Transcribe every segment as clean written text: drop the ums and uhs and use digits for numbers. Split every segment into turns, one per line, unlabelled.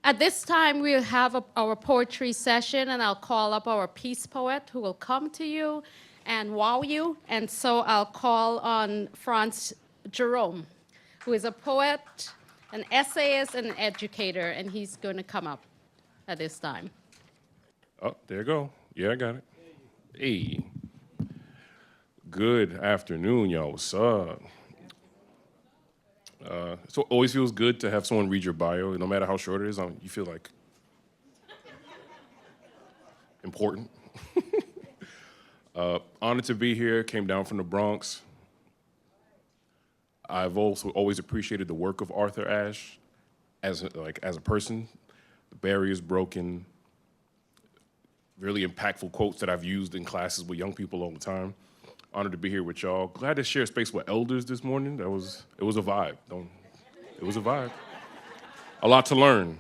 At this time, we'll have our poetry session, and I'll call up our peace poet who will come to you and wow you. And so I'll call on Franz Jerome, who is a poet, an essayist, and an educator, and he's going to come up at this time.
Oh, there you go. Yeah, I got it. Hey. Good afternoon, y'all. What's up? So it always feels good to have someone read your bio, no matter how short it is. You feel like important. Honored to be here. Came down from the Bronx. I've also always appreciated the work of Arthur Ashe as a person. The barrier's broken. Really impactful quotes that I've used in classes with young people all the time. Honored to be here with y'all. Glad to share space with elders this morning. It was a vibe. It was a vibe. A lot to learn.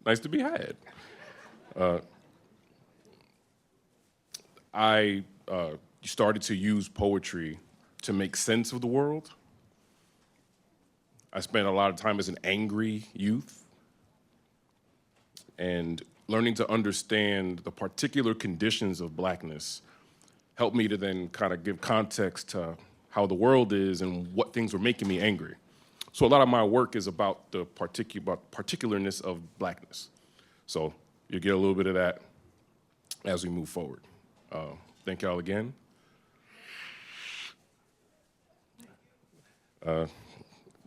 Nice to be had. I started to use poetry to make sense of the world. I spent a lot of time as an angry youth, and learning to understand the particular conditions of Blackness helped me to then kind of give context to how the world is and what things were making me angry. So a lot of my work is about the particularness of Blackness. So you'll get a little bit of that as we move forward. Thank y'all again.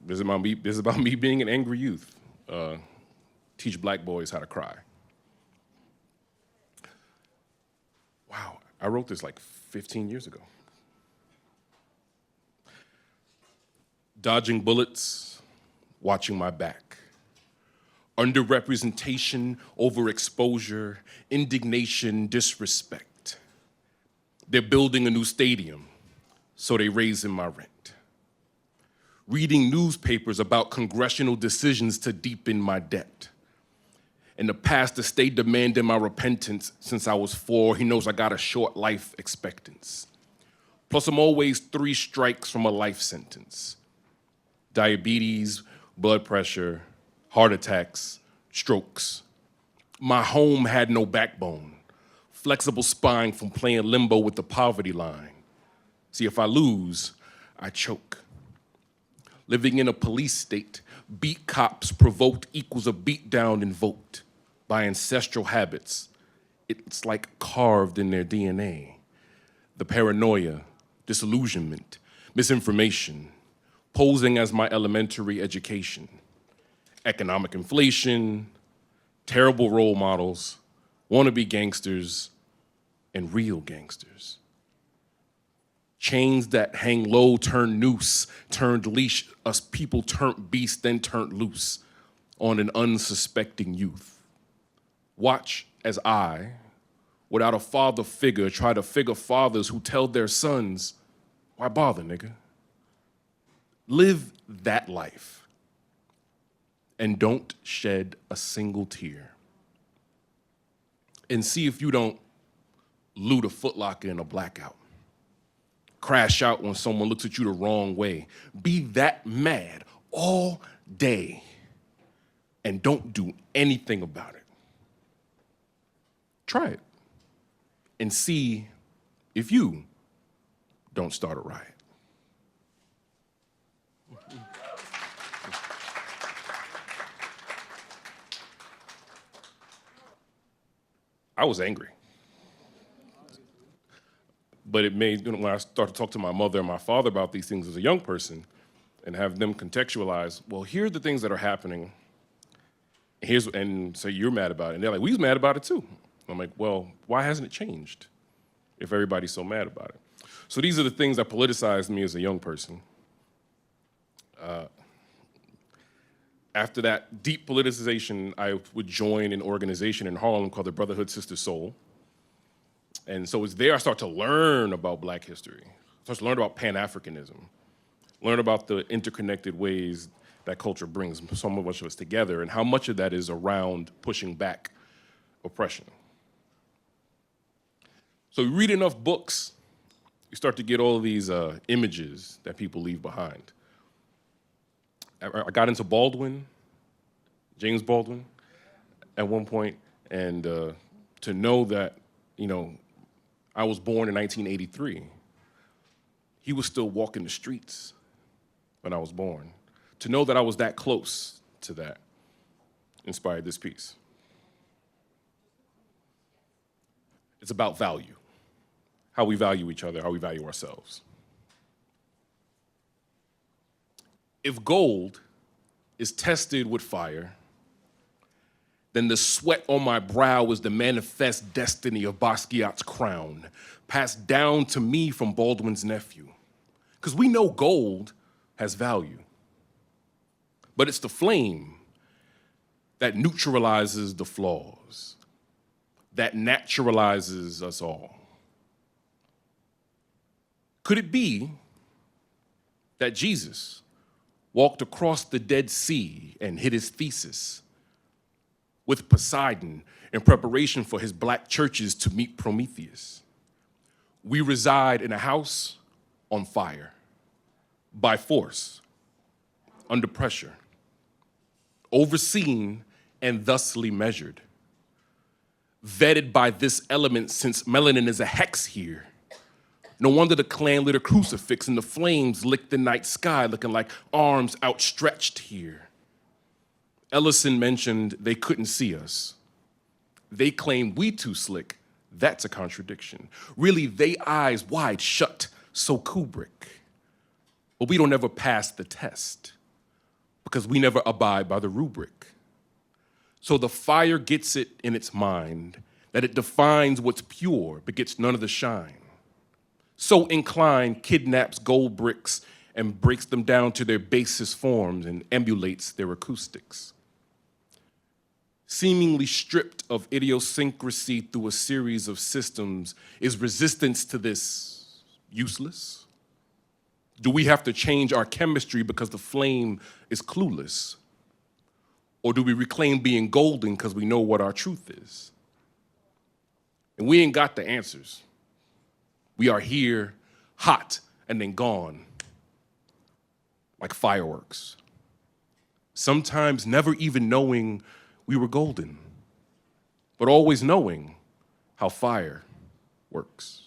This is about me being an angry youth. Teach Black boys how to cry. Wow, I wrote this like 15 years ago. Dodging bullets, watching my back. Underrepresentation, overexposure, indignation, disrespect. They're building a new stadium, so they raising my rent. Reading newspapers about congressional decisions to deepen my debt. And the pastor stayed demanding my repentance since I was 4. He knows I got a short life expectancy. Plus, I'm always 3 strikes from a life sentence. Diabetes, blood pressure, heart attacks, strokes. My home had no backbone. Flexible spine from playing limbo with the poverty line. See, if I lose, I choke. Living in a police state, beat cops provoked equals a beatdown invoked by ancestral habits. It's like carved in their DNA. The paranoia, disillusionment, misinformation, posing as my elementary education. Economic inflation, terrible role models, wannabe gangsters, and real gangsters. Chains that hang low turned noose, turned leash, us people turned beast, then turned loose on an unsuspecting youth. Watch as I, without a father figure, try to figure fathers who tell their sons, why bother, nigga? Live that life and don't shed a single tear. And see if you don't loot a Foot Locker in a blackout. Crash out when someone looks at you the wrong way. Be that mad all day and don't do anything about it. Try it and see if you don't start a riot. I was angry. But it made, when I started to talk to my mother and my father about these things as a young person and have them contextualize, well, here are the things that are happening. And say, you're mad about it. And they're like, we was mad about it too. I'm like, well, why hasn't it changed if everybody's so mad about it? So these are the things that politicized me as a young person. After that deep politicization, I would join an organization in Harlem called the Brotherhood Sister Soul. And so it's there I start to learn about Black history. I start to learn about Pan-Africanism, learn about the interconnected ways that culture brings so much of us together and how much of that is around pushing back oppression. So you read enough books, you start to get all of these images that people leave behind. I got into Baldwin, James Baldwin, at one point, and to know that, I was born in 1983. He was still walking the streets when I was born. To know that I was that close to that inspired this piece. It's about value, how we value each other, how we value ourselves. If gold is tested with fire, then the sweat on my brow is the manifest destiny of Basquiat's crown, passed down to me from Baldwin's nephew. Because we know gold has value, but it's the flame that neutralizes the flaws, that naturalizes us all. Could it be that Jesus walked across the Dead Sea and hid his thesis with Poseidon in preparation for his black churches to meet Prometheus? We reside in a house on fire, by force, under pressure, overseen and thusly measured, vetted by this element since melanin is a hex here. No wonder the clan lit a crucifix and the flames licked the night sky looking like arms outstretched here. Ellison mentioned they couldn't see us. They claim we too slick. That's a contradiction. Really, they eyes wide shut, so Kubrick. But we don't ever pass the test because we never abide by the rubric. So the fire gets it in its mind that it defines what's pure but gets none of the shine. So inclined kidnaps gold bricks and breaks them down to their basest forms and emulates their acoustics. Seemingly stripped of idiosyncrasy through a series of systems, is resistance to this useless? Do we have to change our chemistry because the flame is clueless? Or do we reclaim being golden because we know what our truth is? And we ain't got the answers. We are here, hot, and then gone, like fireworks. Sometimes never even knowing we were golden, but always knowing how fire works.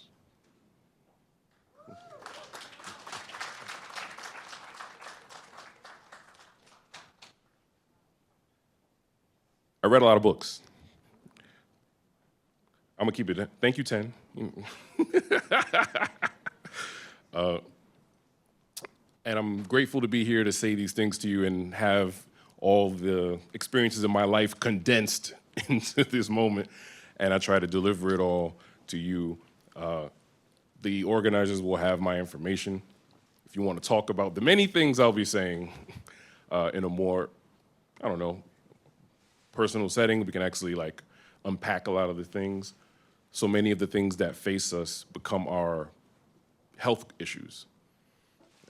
I read a lot of books. I'm gonna keep it. Thank you, 10. And I'm grateful to be here to say these things to you and have all the experiences of my life condensed into this moment, and I try to deliver it all to you. The organizers will have my information. If you want to talk about the many things I'll be saying in a more, personal setting, we can actually unpack a lot of the things. So many of the things that face us become our health issues.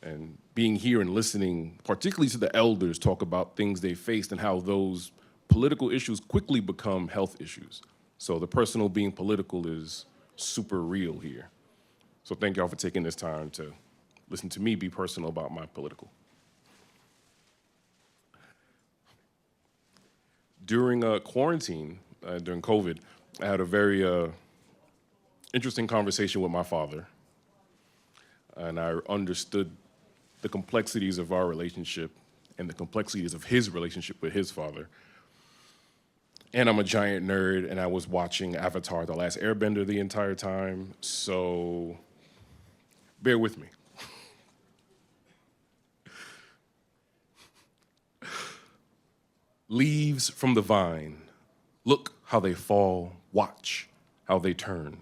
And being here and listening, particularly to the elders talk about things they faced and how those political issues quickly become health issues. So the personal being political is super real here. So thank y'all for taking this time to listen to me be personal about my political. During quarantine, during COVID, I had a very interesting conversation with my father, and I understood the complexities of our relationship and the complexities of his relationship with his father. And I'm a giant nerd, and I was watching Avatar: The Last Airbender the entire time, so bear with me. Leaves from the vine, look how they fall, watch how they turn.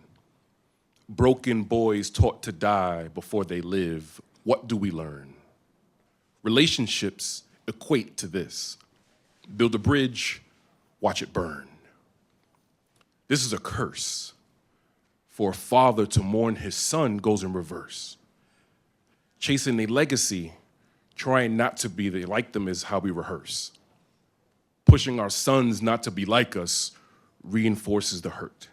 Broken boys taught to die before they live, what do we learn? Relationships equate to this. Build a bridge, watch it burn. This is a curse. For a father to mourn his son goes in reverse. Chasing a legacy, trying not to be like them is how we rehearse. Pushing our sons not to be like us reinforces the hurt.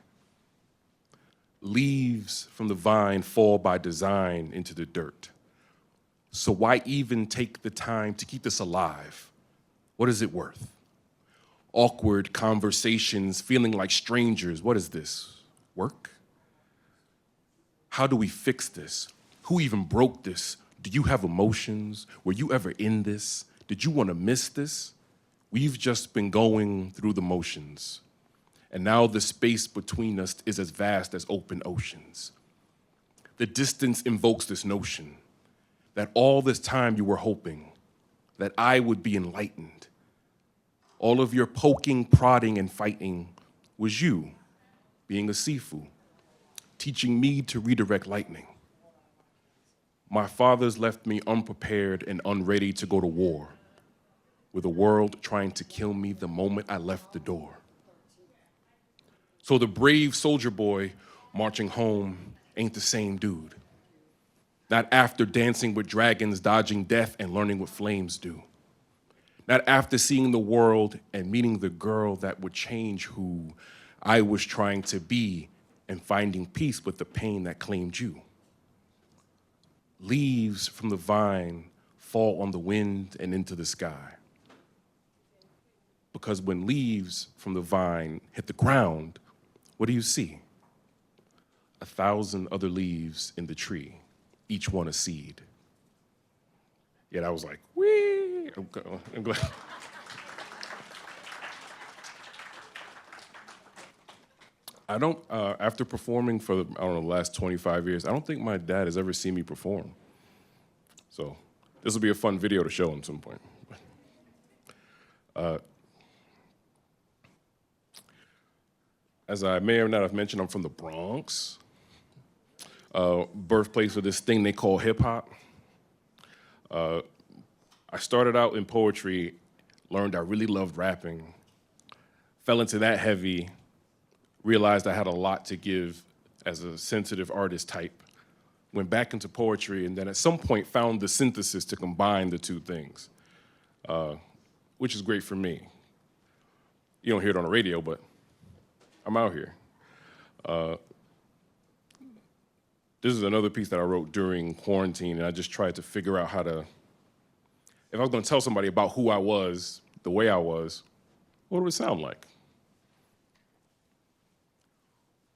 Leaves from the vine fall by design into the dirt. So why even take the time to keep this alive? What is it worth? Awkward conversations, feeling like strangers. What is this? Work? How do we fix this? Who even broke this? Do you have emotions? Were you ever in this? Did you want to miss this? We've just been going through the motions. And now the space between us is as vast as open oceans. The distance invokes this notion that all this time you were hoping that I would be enlightened. All of your poking, prodding, and fighting was you being a Sifu, teaching me to redirect lightning. My fathers left me unprepared and unready to go to war, with the world trying to kill me the moment I left the door. So the brave soldier boy marching home ain't the same dude. Not after dancing with dragons, dodging death, and learning what flames do. Not after seeing the world and meeting the girl that would change who I was trying to be and finding peace with the pain that claimed you. Leaves from the vine fall on the wind and into the sky. Because when leaves from the vine hit the ground, what do you see? 1,000 other leaves in the tree, each one a seed. Yet I was like, wee! I'm glad. I don't, after performing for, the last 25 years, I don't think my dad has ever seen me perform. So this will be a fun video to show him at some point. As I may or not have mentioned, I'm from the Bronx, birthplace of this thing they call hip hop. I started out in poetry, learned I really loved rapping, fell into that heavy, realized I had a lot to give as a sensitive artist type, went back into poetry, and then at some point found the synthesis to combine the two things, which is great for me. You don't hear it on the radio, but I'm out here. This is another piece that I wrote during quarantine, and I just tried to figure out how to, if I was gonna tell somebody about who I was, the way I was, what would it sound like?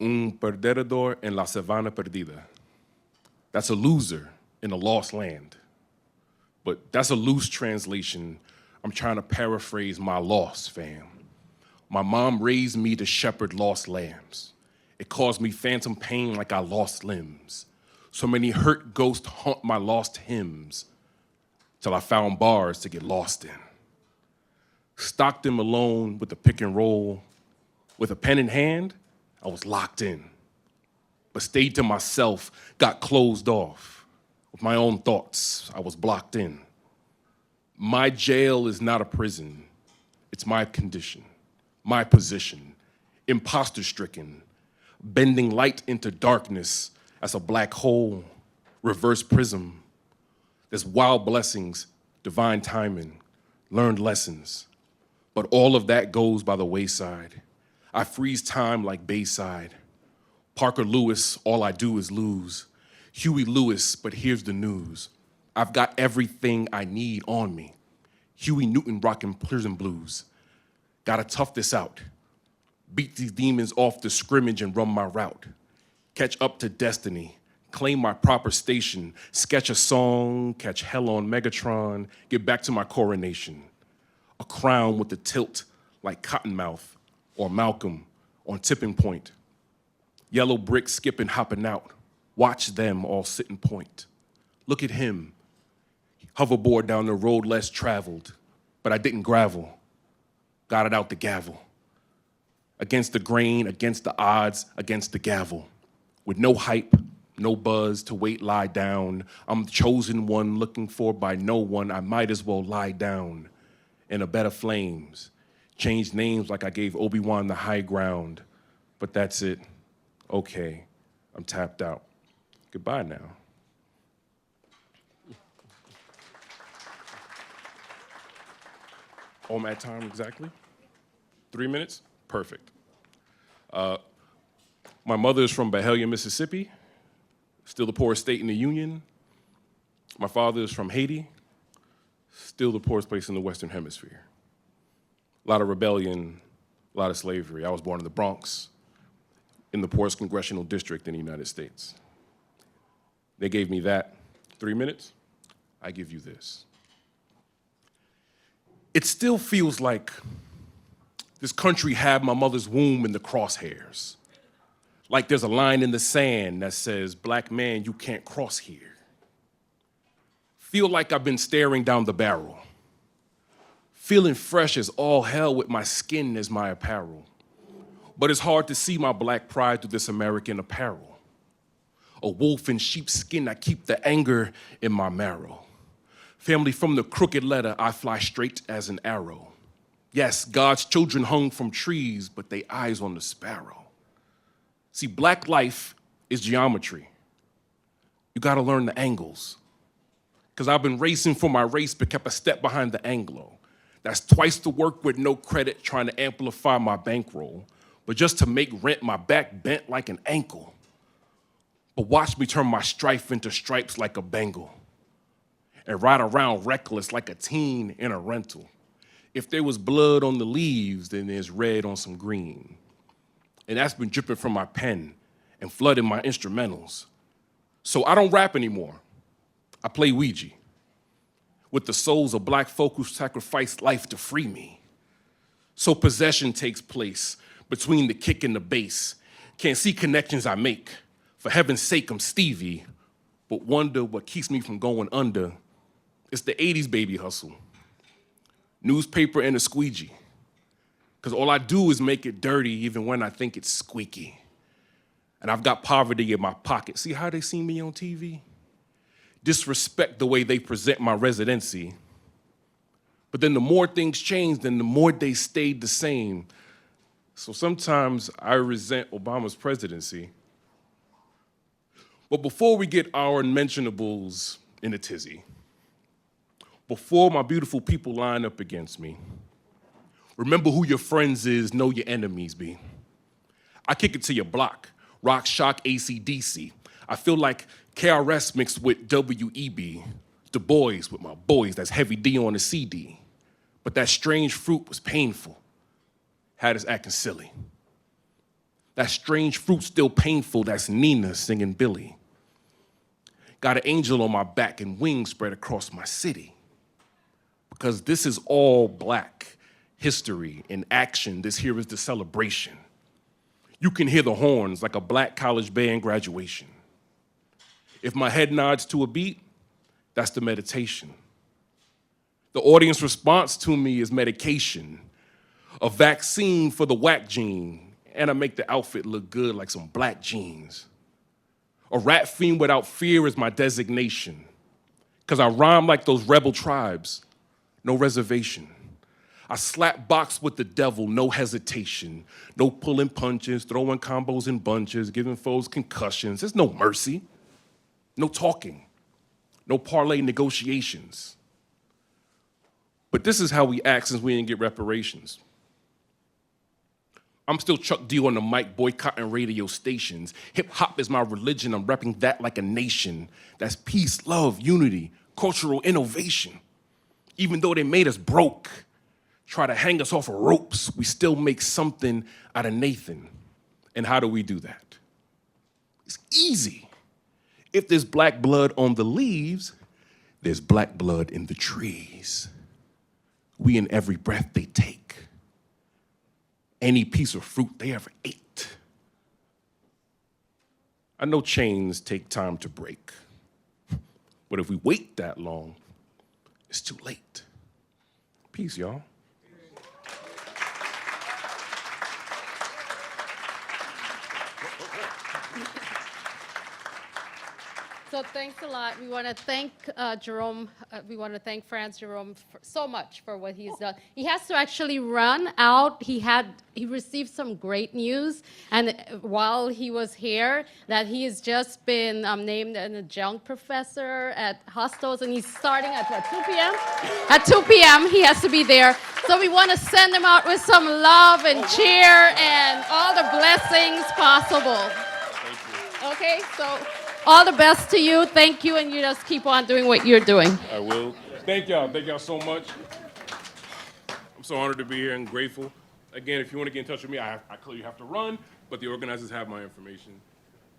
Un perdedor en la sabana perdida. That's a loser in a lost land. But that's a loose translation. I'm trying to paraphrase my loss, fam. My mom raised me to shepherd lost lambs. It caused me phantom pain like I lost limbs. So many hurt ghosts haunt my lost hymns till I found bars to get lost in. Stocked them alone with a pick and roll. With a pen in hand, I was locked in. But stayed to myself, got closed off. With my own thoughts, I was blocked in. My jail is not a prison. It's my condition, my position, imposter-stricken, bending light into darkness as a black hole, reverse prism. There's wild blessings, divine timing, learned lessons. But all of that goes by the wayside. I freeze time like Bayside. Parker Lewis, all I do is lose. Huey Lewis, but here's the news. I've got everything I need on me. Huey Newton rockin' prison blues. Gotta tough this out. Beat these demons off the scrimmage and run my route. Catch up to destiny. Claim my proper station. Sketch a song, catch hell on Megatron. Get back to my coronation. A crown with a tilt like Cottonmouth or Malcolm on Tipping Point. Yellow bricks skipping, hopping out. Watch them all sit and point. Look at him. Hoverboard down the road less traveled, but I didn't gravel. Got it out the gavel. Against the grain, against the odds, against the gavel. With no hype, no buzz, to wait, lie down. I'm the chosen one, looking for by no one. I might as well lie down in a bed of flames. Change names like I gave Obi-Wan the high ground. But that's it. Okay, I'm tapped out. Goodbye now. I'm at time exactly? 3 minutes? Perfect. My mother is from Byhalia, Mississippi, still the poorest state in the Union. My father is from Haiti, still the poorest place in the Western Hemisphere. A lot of rebellion, a lot of slavery. I was born in the Bronx, in the poorest congressional district in the United States. They gave me that. 3 minutes, I give you this. It still feels like this country had my mother's womb in the crosshairs. Like there's a line in the sand that says, "Black man, you can't cross here." Feel like I've been staring down the barrel. Feeling fresh as all hell with my skin as my apparel. But it's hard to see my black pride through this American apparel. A wolf in sheepskin, I keep the anger in my marrow. Family, from the crooked letter, I fly straight as an arrow. Yes, God's children hung from trees, but they eyes on the sparrow. See, black life is geometry. You gotta learn the angles. Because I've been racing for my race, but kept a step behind the Anglo. That's twice the work with no credit, trying to amplify my bankroll. But just to make rent, my back bent like an ankle. But watch me turn my strife into stripes like a Bengal. And ride around reckless like a teen in a rental. If there was blood on the leaves, then there's red on some green. And that's been dripping from my pen and flooding my instrumentals. So I don't rap anymore. I play Ouija with the souls of black folk who sacrificed life to free me. So possession takes place between the kick and the bass. Can't see connections I make. For heaven's sake, I'm Stevie, but wonder what keeps me from going under. It's the 80s baby hustle. Newspaper and a squeegee. Because all I do is make it dirty even when I think it's squeaky. And I've got poverty in my pocket. See how they see me on TV? Disrespect the way they present my residency. But then the more things change, then the more they stayed the same. So sometimes I resent Obama's presidency. But before we get our unmentionables in a tizzy, before my beautiful people line up against me, remember who your friends is, know your enemies be. I kick it to your block, rock, shock, AC/DC. I feel like KRS mixed with WEB, Du Bois with my boys, that's heavy D on the CD. But that strange fruit was painful, had us acting silly. That strange fruit still painful, that's Nina singing Billy. Got an angel on my back and wings spread across my city. Because this is all black history in action. This here is the celebration. You can hear the horns like a black college band graduation. If my head nods to a beat, that's the meditation. The audience response to me is medication, a vaccine for the whack gene, and I make the outfit look good like some black jeans. A rat fiend without fear is my designation, because I rhyme like those rebel tribes, no reservation. I slap box with the devil, no hesitation. No pulling punches, throwing combos in bunches, giving foes concussions. There's no mercy, no talking, no parlay negotiations. But this is how we act since we didn't get reparations. I'm still Chuck D on the mic, boycotting radio stations. Hip hop is my religion, I'm repping that like a nation. That's peace, love, unity, cultural innovation. Even though they made us broke, try to hang us off of ropes, we still make something out of Nathan. And how do we do that? It's easy. If there's black blood on the leaves, there's black blood in the trees. We in every breath they take. Any piece of fruit they ever ate. I know chains take time to break, but if we wait that long, it's too late. Peace, y'all.
So thanks a lot. We want to thank Jerome. We want to thank Franz Jerome so much for what he's done. He has to actually run out. He received some great news, and while he was here, that he has just been named an adjunct professor at Hostos, and he's starting at what, 2 p.m. At 2 p.m. he has to be there. So we want to send him out with some love and cheer and all the blessings possible.
Thank you.
Okay, so. All the best to you. Thank you, and you just keep on doing what you're doing.
I will. Thank y'all. Thank y'all so much. I'm so honored to be here and grateful. Again, if you want to get in touch with me, I clearly have to run, but the organizers have my information.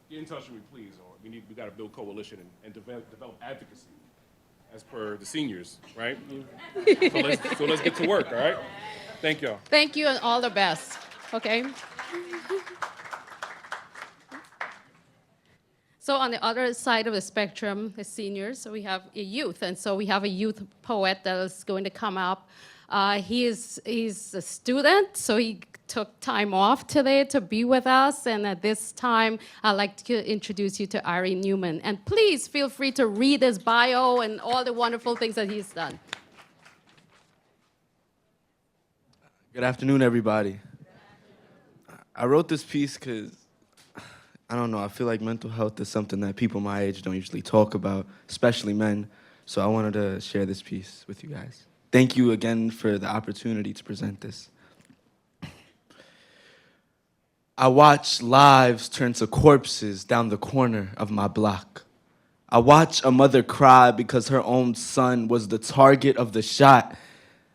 Get in touch with me, please. Or we got to build coalition and develop advocacy as per the seniors, right? So let's get to work, all right? Thank y'all.
Thank you, and all the best. Okay. So on the other side of the spectrum, the seniors, so we have a youth, and so we have a youth poet that is going to come up. He's a student, so he took time off today to be with us, and at this time, I'd like to introduce you to Ari Newman. And please feel free to read his bio and all the wonderful things that he's done.
Good afternoon, everybody. I wrote this piece because, I don't know, I feel like mental health is something that people my age don't usually talk about, especially men. So I wanted to share this piece with you guys. Thank you again for the opportunity to present this. I watch lives turn to corpses down the corner of my block. I watch a mother cry because her own son was the target of the shot.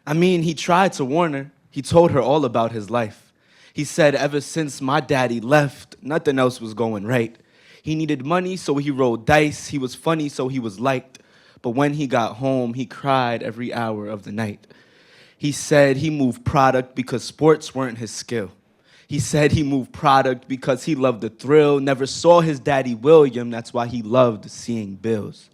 I mean, he tried to warn her. He told her all about his life. He said ever since my daddy left, nothing else was going right. He needed money, so he rolled dice. He was funny, so he was liked. But when he got home, he cried every hour of the night. He said he moved product because sports weren't his skill. He said he moved product because he loved the thrill, never saw his daddy William, that's why he loved seeing bills.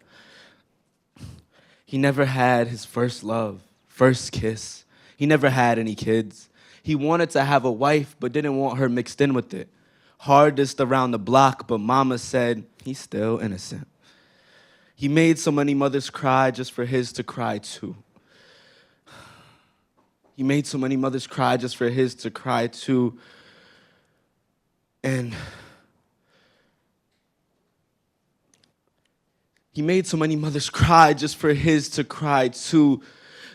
He never had his first love, first kiss. He never had any kids. He wanted to have a wife, but didn't want her mixed in with it. Hardest around the block, but mama said he's still innocent. He made so many mothers cry just for his to cry too. He made so many mothers cry just for his to cry too. And he made so many mothers cry just for his to cry too.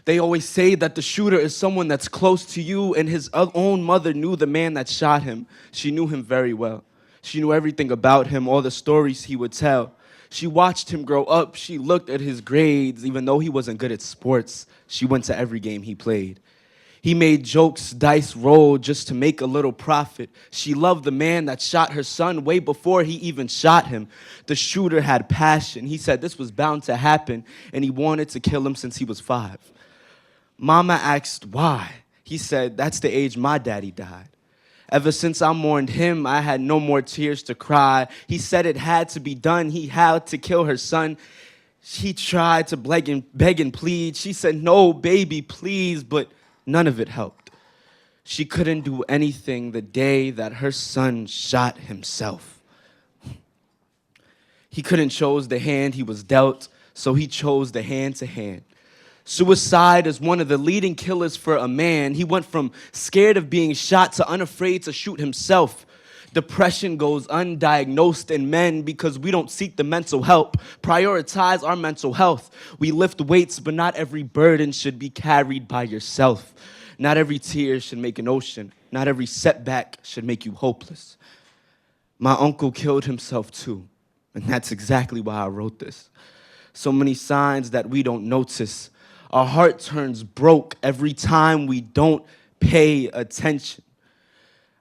They always say that the shooter is someone that's close to you, and his own mother knew the man that shot him. She knew him very well. She knew everything about him, all the stories he would tell. She watched him grow up. She looked at his grades. Even though he wasn't good at sports, she went to every game he played. He made jokes, dice rolled just to make a little profit. She loved the man that shot her son way before he even shot him. The shooter had passion. He said this was bound to happen, and he wanted to kill him since he was 5. Mama asked why. He said, that's the age my daddy died. Ever since I mourned him, I had no more tears to cry. He said it had to be done. He had to kill her son. She tried to beg and plead. She said, no, baby, please, but none of it helped. She couldn't do anything the day that her son shot himself. He couldn't choose the hand he was dealt, so he chose the hand to hand. Suicide is one of the leading killers for a man. He went from scared of being shot to unafraid to shoot himself. Depression goes undiagnosed in men because we don't seek the mental help, prioritize our mental health. We lift weights, but not every burden should be carried by yourself. Not every tear should make an ocean. Not every setback should make you hopeless. My uncle killed himself too, and that's exactly why I wrote this. So many signs that we don't notice. Our heart turns broke every time we don't pay attention.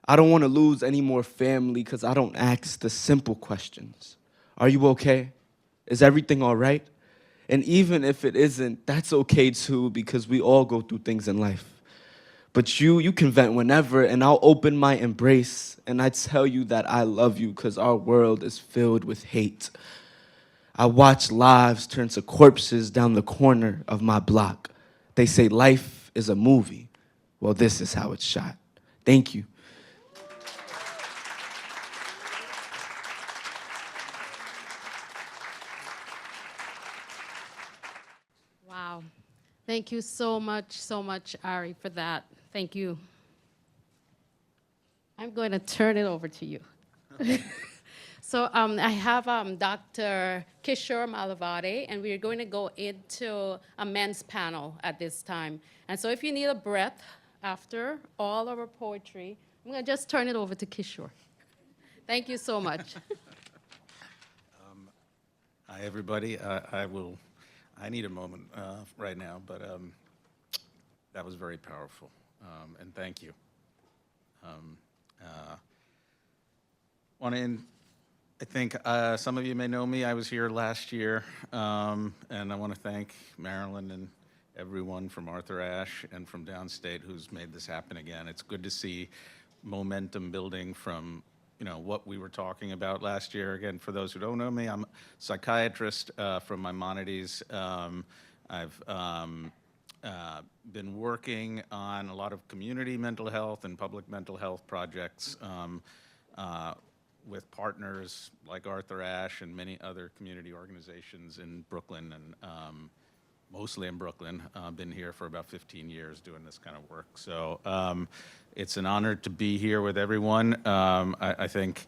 I don't want to lose any more family because I don't ask the simple questions. Are you okay? Is everything all right? And even if it isn't, that's okay too, because we all go through things in life. But you can vent whenever, and I'll open my embrace, and I tell you that I love you because our world is filled with hate. I watch lives turn to corpses down the corner of my block. They say life is a movie. Well, this is how it's shot. Thank you.
Wow. Thank you so much, Ari, for that. Thank you. I'm going to turn it over to you. So I have Dr. Kishore Malavade, and we're going to go into a men's panel at this time. And so if you need a breath after all of our poetry, I'm going to just turn it over to Kishore. Thank you so much.
Hi, everybody. I need a moment right now, but that was very powerful, and thank you. I think some of you may know me. I was here last year, and I want to thank Marilyn and everyone from Arthur Ashe and from Downstate who's made this happen again. It's good to see momentum building from what we were talking about last year. Again, for those who don't know me, I'm a psychiatrist from Maimonides. I've been working on a lot of community mental health and public mental health projects with partners like Arthur Ashe and many other community organizations in Brooklyn and mostly in Brooklyn. I've been here for about 15 years doing this kind of work. So it's an honor to be here with everyone. I think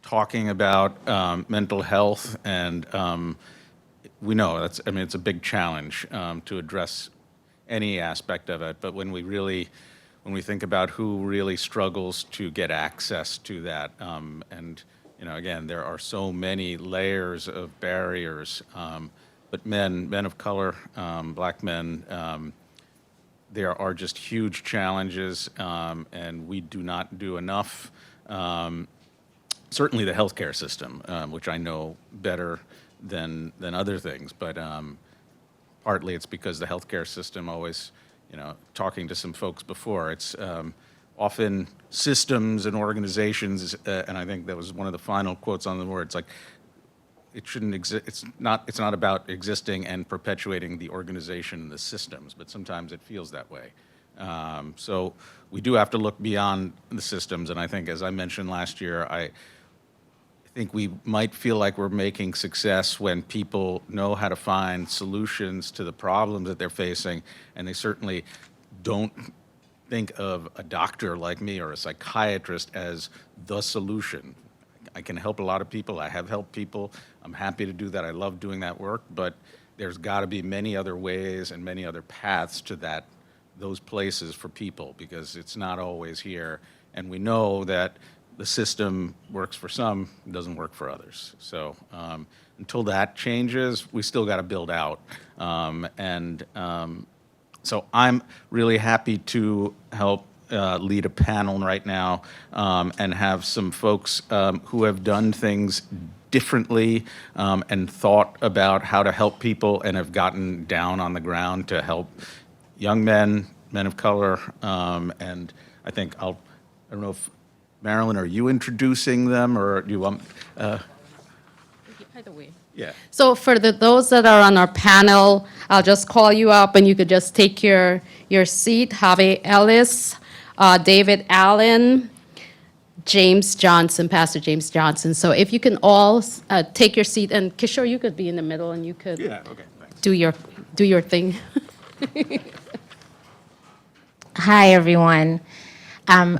talking about mental health and we know it's a big challenge to address any aspect of it, but when we think about who really struggles to get access to that, and again, there are so many layers of barriers, but men of color, black men, there are just huge challenges, and we do not do enough. Certainly the healthcare system, which I know better than other things, but partly it's because the healthcare system always, talking to some folks before, it's often systems and organizations, and I think that was one of the final quotes on the board. It's like it shouldn't exist. It's not about existing and perpetuating the organization and the systems, but sometimes it feels that way. So we do have to look beyond the systems, and I think, as I mentioned last year, I think we might feel like we're making success when people know how to find solutions to the problems that they're facing, and they certainly don't think of a doctor like me or a psychiatrist as the solution. I can help a lot of people. I have helped people. I'm happy to do that. I love doing that work, but there's got to be many other ways and many other paths to those places for people, because it's not always here. And we know that the system works for some, doesn't work for others. So until that changes, we still got to build out. So I'm really happy to help lead a panel right now and have some folks who have done things differently and thought about how to help people and have gotten down on the ground to help young men of color. And I think I don't know if, Marilyn, are you introducing them, or do you want?
Either way.
Yeah.
So for those that are on our panel, I'll just call you up and you could just take your seat. Javi Ellis, David Allen, James Johnson, Pastor James Johnson. So if you can all take your seat, and Kishore, you could be in the middle and you could
Okay. Thanks.
do your thing.
Hi, everyone.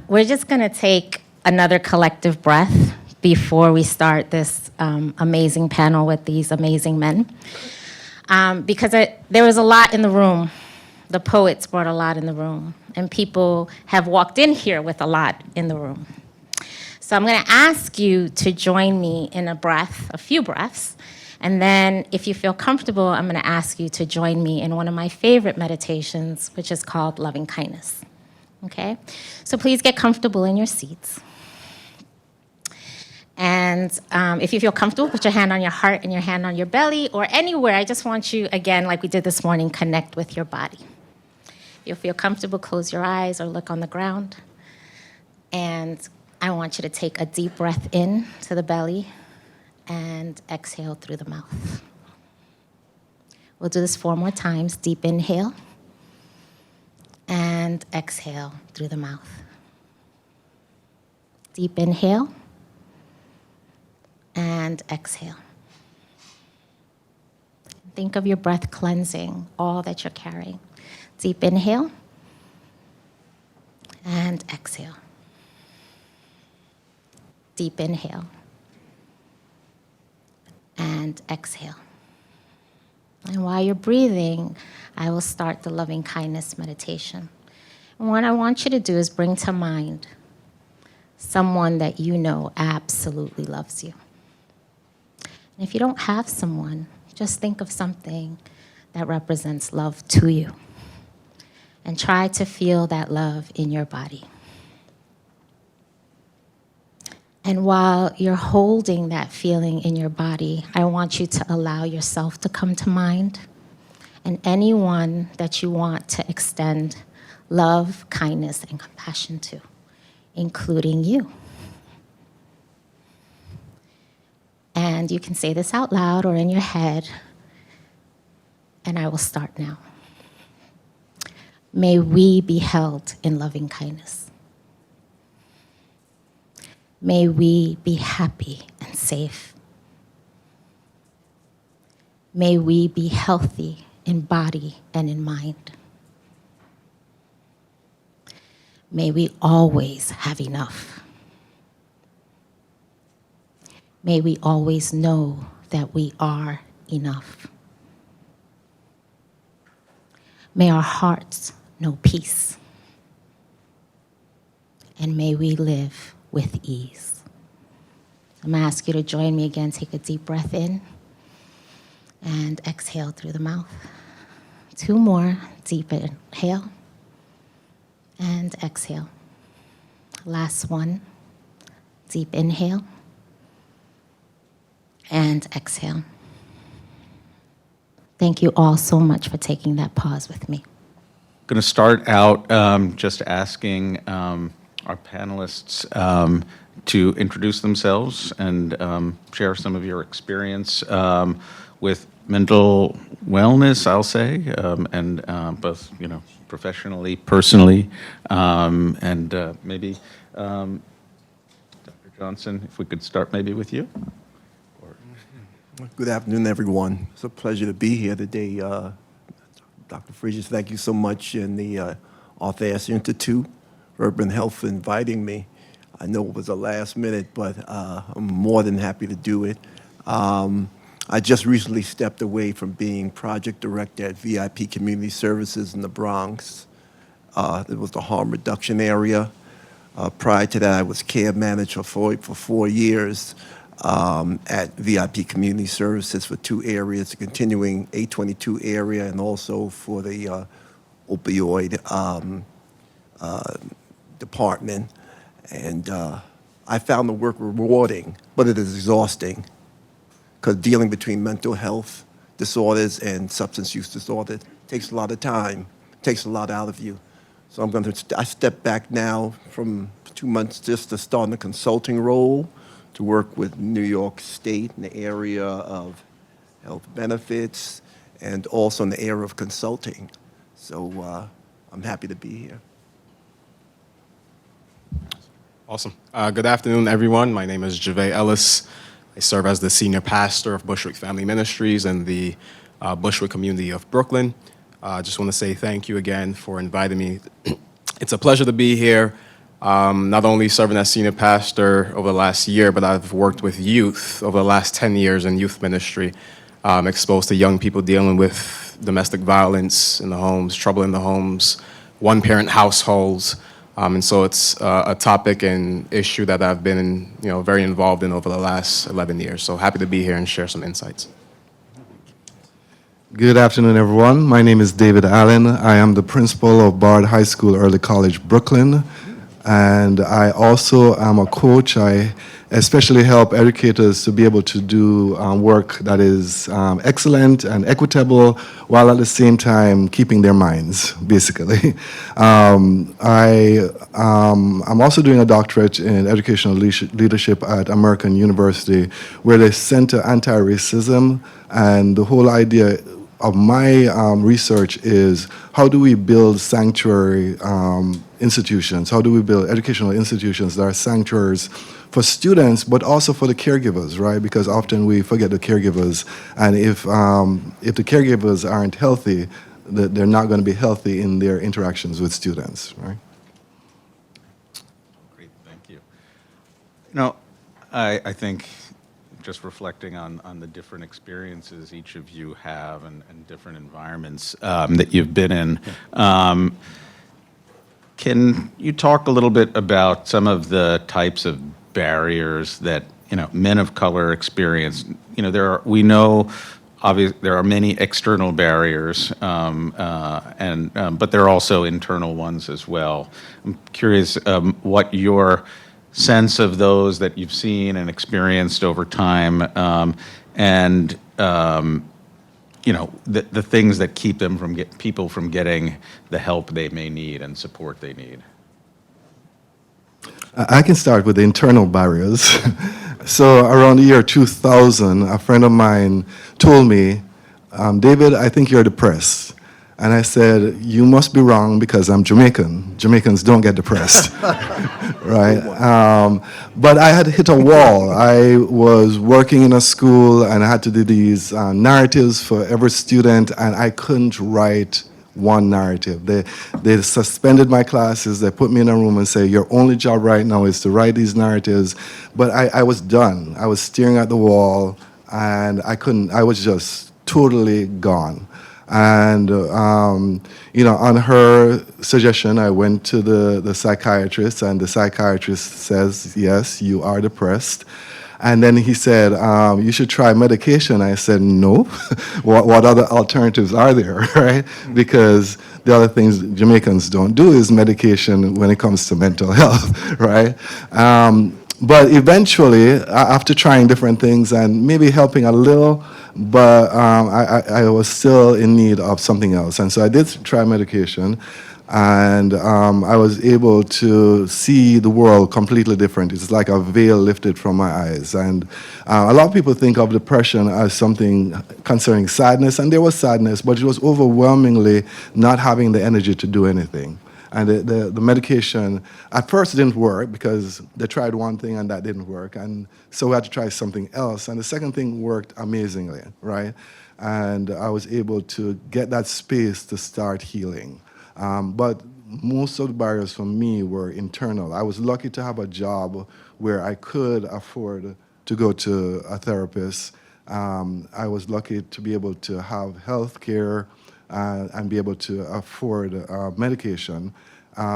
We're just going to take another collective breath before we start this amazing panel with these amazing men. Because there was a lot in the room. The poets brought a lot in the room. And people have walked in here with a lot in the room. So I'm going to ask you to join me in a few breaths. And then if you feel comfortable, I'm going to ask you to join me in one of my favorite meditations, which is called Loving Kindness. Okay? So please get comfortable in your seats. And if you feel comfortable, put your hand on your heart and your hand on your belly or anywhere. I just want you, again, like we did this morning, connect with your body. If you feel comfortable, close your eyes or look on the ground. And I want you to take a deep breath in to the belly and exhale through the mouth. We'll do this 4 more times. Deep inhale and exhale through the mouth. Deep inhale and exhale. Think of your breath cleansing all that you're carrying. Deep inhale and exhale. Deep inhale and exhale. And while you're breathing, I will start the loving kindness meditation. And what I want you to do is bring to mind someone that you know absolutely loves you. If you don't have someone, just think of something that represents love to you and try to feel that love in your body. And while you're holding that feeling in your body, I want you to allow yourself to come to mind and anyone that you want to extend love, kindness, and compassion to, including you. And you can say this out loud or in your head, and I will start now. May we be held in loving kindness. May we be happy and safe. May we be healthy in body and in mind. May we always have enough. May we always know that we are enough. May our hearts know peace. And may we live with ease. I'm gonna ask you to join me again. Take a deep breath in and exhale through the mouth. 2 more, deep inhale and exhale. Last one, deep inhale and exhale. Thank you all so much for taking that pause with me.
Going to start out just asking our panelists to introduce themselves and share some of your experience with mental wellness, I'll say, and both, professionally, personally, and maybe, Dr. Johnson, if we could start maybe with you.
Good afternoon, everyone. It's a pleasure to be here today. Dr. Friedrich, thank you so much, and the Arthur Ashe Institute for Urban Health for inviting me. I know it was a last minute, but I'm more than happy to do it. I just recently stepped away from being project director at VIP Community Services in the Bronx. It was the harm reduction area. Prior to that, I was care manager for 4 years at VIP Community Services for 2 areas, the continuing 822 area and also for the opioid department. And I found the work rewarding, but it is exhausting because dealing between mental health disorders and substance use disorders takes a lot of time, takes a lot out of you. So I step back now from 2 months just to start in a consulting role to work with New York State in the area of health benefits and also in the area of consulting. So I'm happy to be here.
Awesome. Good afternoon, everyone. My name is Javay Ellis. I serve as the senior pastor of Bushwick Family Ministries in the Bushwick community of Brooklyn. I just want to say thank you again for inviting me. It's a pleasure to be here, not only serving as senior pastor over the last year, but I've worked with youth over the last 10 years in youth ministry, exposed to young people dealing with domestic violence in the homes, trouble in the homes, one-parent households. And so it's a topic and issue that I've been, very involved in over the last 11 years. So happy to be here and share some insights.
Good afternoon, everyone. My name is David Allen. I am the principal of Bard High School, Early College, Brooklyn. And I also am a coach. I especially help educators to be able to do work that is excellent and equitable while at the same time keeping their minds, basically. I'm also doing a doctorate in educational leadership at American University, where they center anti-racism, and the whole idea of my research is how do we build sanctuary institutions? How do we build educational institutions that are sanctuaries for students, but also for the caregivers, right? Because often we forget the caregivers, and if the caregivers aren't healthy, they're not going to be healthy in their interactions with students, right?
Great, thank you. I think just reflecting on the different experiences each of you have and different environments that you've been in, can you talk a little bit about some of the types of barriers that men of color experience. We know there are many external barriers, but there are also internal ones as well. I'm curious what your sense of those that you've seen and experienced over time, and the things that keep them people from getting the help they may need and support they need.
I can start with the internal barriers. So around the year 2000, a friend of mine told me, David, I think you're depressed. And I said, you must be wrong because I'm Jamaican. Jamaicans don't get depressed, right? But I had hit a wall. I was working in a school and I had to do these narratives for every student, and I couldn't write one narrative. They suspended my classes. They put me in a room and say, your only job right now is to write these narratives. But I was done. I was staring at the wall, and I was just totally gone. And, on her suggestion, I went to the psychiatrist, and the psychiatrist says, yes, you are depressed. And then he said, you should try medication. I said, no. What other alternatives are there, right? Because the other things Jamaicans don't do is medication when it comes to mental health, right? But eventually, after trying different things and maybe helping a little, but I was still in need of something else. And so I did try medication, and I was able to see the world completely different. It's like a veil lifted from my eyes. And a lot of people think of depression as something concerning sadness, and there was sadness, but it was overwhelmingly not having the energy to do anything. And the medication at first didn't work because they tried one thing and that didn't work. And so we had to try something else. And the second thing worked amazingly, right? And I was able to get that space to start healing. But most of the barriers for me were internal. I was lucky to have a job where I could afford to go to a therapist. I was lucky to be able to have health care and be able to afford medication.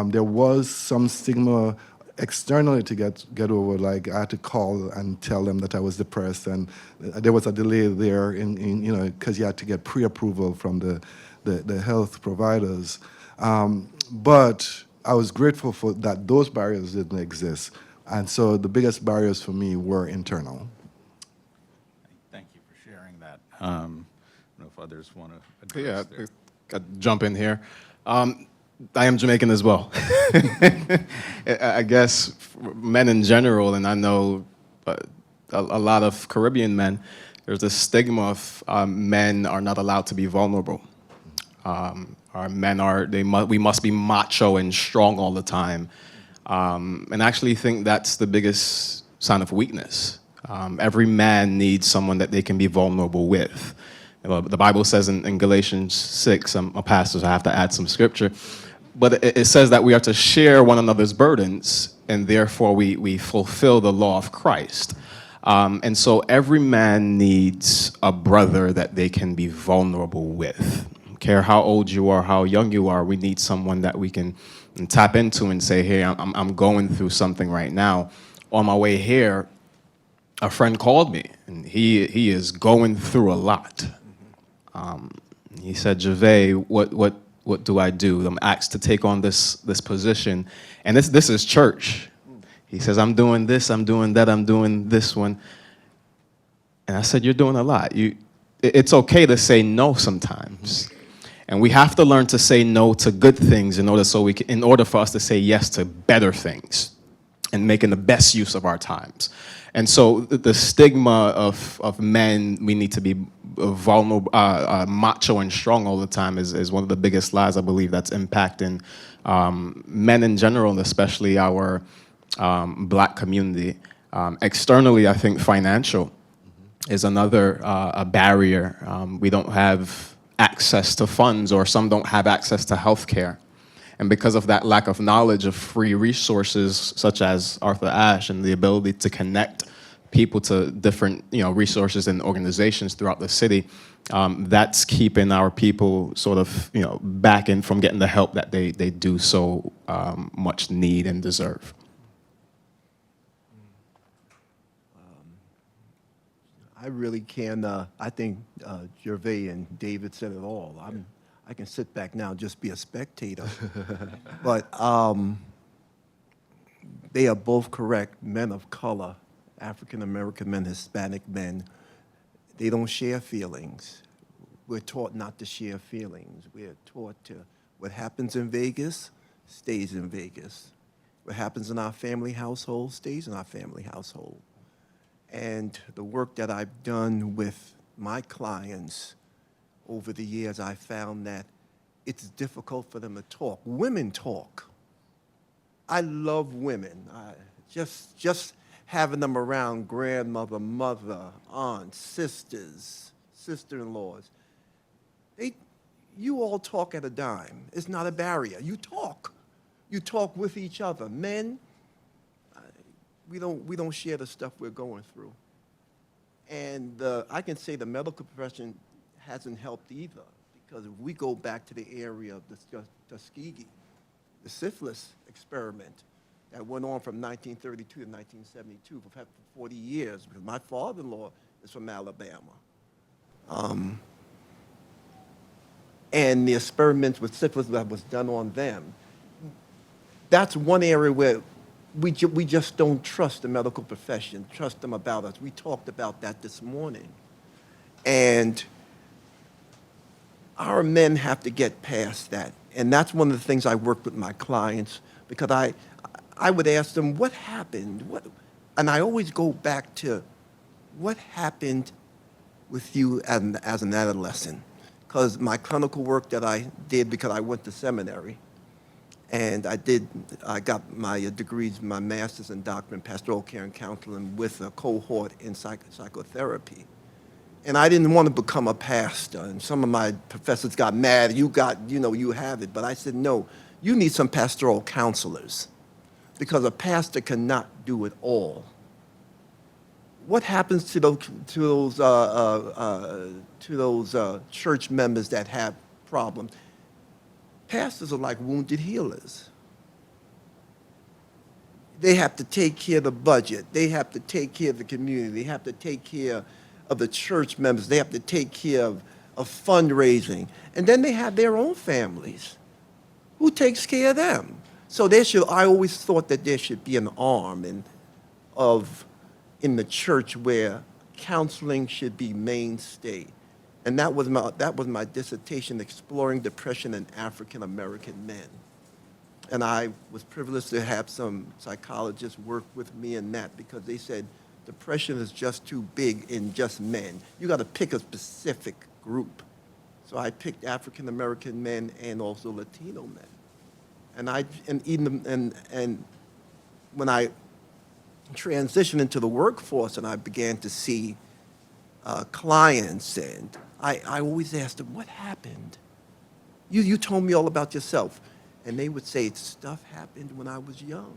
There was some stigma externally to get over, like I had to call and tell them that I was depressed, and there was a delay there because you had to get pre-approval from the health providers. But I was grateful for that those barriers didn't exist. And so the biggest barriers for me were internal.
Thank you for sharing that. I don't know if others want to
Yeah,
address there.
I'll jump in here. I am Jamaican as well. I guess men in general, and I know a lot of Caribbean men, there's this stigma of men are not allowed to be vulnerable. Our men we must be macho and strong all the time. And I actually think that's the biggest sign of weakness. Every man needs someone that they can be vulnerable with. The Bible says in Galatians 6, I'm a pastor, so I have to add some scripture, but it says that we are to share one another's burdens, and therefore we fulfill the law of Christ. And so every man needs a brother that they can be vulnerable with. Care how old you are, how young you are, we need someone that we can tap into and say, hey, I'm going through something right now. On my way here, a friend called me, and he is going through a lot. He said, Gervais, what do I do? I'm asked to take on this position, and this is church. He says, I'm doing this, I'm doing that, I'm doing this one. And I said, you're doing a lot. It's okay to say no sometimes. And we have to learn to say no to good things in order for us to say yes to better things and making the best use of our times. And so the stigma of men, we need to be vulnerable, macho and strong all the time is one of the biggest lies, I believe, that's impacting men in general, and especially our black community. Externally, I think financial is another a barrier. We don't have access to funds, or some don't have access to health care. And because of that lack of knowledge of free resources, such as Arthur Ashe, and the ability to connect people to different resources and organizations throughout the city, that's keeping our people sort of back in from getting the help that they do so much need and deserve.
I really can. I think Gervais and David said it all. I can sit back now and just be a spectator. But they are both correct. Men of color, African American men, Hispanic men, they don't share feelings. We're taught not to share feelings. We're taught to, what happens in Vegas stays in Vegas. What happens in our family household stays in our family household. And the work that I've done with my clients over the years, I found that it's difficult for them to talk. Women talk. I love women. Just having them around, grandmother, mother, aunts, sisters, sister-in-laws. You all talk at a dime. It's not a barrier. You talk. You talk with each other. Men, we don't share the stuff we're going through. And I can say the medical profession hasn't helped either, because if we go back to the area of the Tuskegee, the syphilis experiment that went on from 1932 to 1972 for 40 years, because my father-in-law is from Alabama. And the experiments with syphilis that was done on them, that's one area where we just don't trust the medical profession, trust them about us. We talked about that this morning. And our men have to get past that. And that's one of the things I work with my clients, because I would ask them, what happened? And I always go back to what happened with you as an adolescent. Because my clinical work that I did, because I went to seminary, and I got my degrees, my master's and doctorate in pastoral care and counseling with a cohort in psychotherapy. And I didn't want to become a pastor. And some of my professors got mad, you have it. But I said, no, you need some pastoral counselors, because a pastor cannot do it all. What happens to those church members that have problems? Pastors are like wounded healers. They have to take care of the budget. They have to take care of the community. They have to take care of the church members. They have to take care of fundraising. And then they have their own families. Who takes care of them? So I always thought that there should be an arm in the church where counseling should be mainstay. And that was my dissertation, exploring depression in African American men. And I was privileged to have some psychologists work with me in that, because they said depression is just too big in just men. You got to pick a specific group. So I picked African American men and also Latino men. And when I transitioned into the workforce and I began to see clients, and I always asked them, what happened? You told me all about yourself. And they would say, stuff happened when I was young.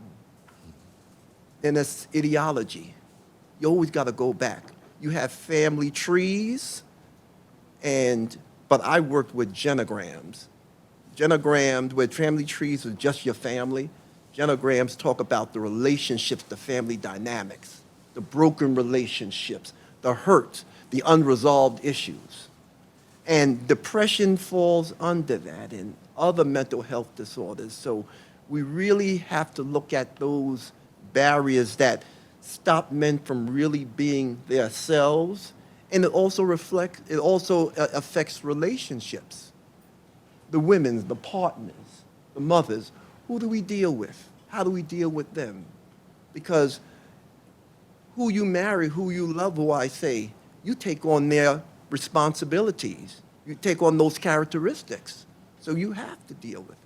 And it's ideology. You always got to go back. You have family trees, but I worked with genograms. Genograms, where family trees are just your family. Genograms talk about the relationships, the family dynamics, the broken relationships, the hurt, the unresolved issues. And depression falls under that, and other mental health disorders. So we really have to look at those barriers that stop men from really being themselves. And it also affects relationships. The women, the partners, the mothers. Who do we deal with? How do we deal with them? Because who you marry, who you love, who I say, you take on their responsibilities. You take on those characteristics. So you have to deal with it.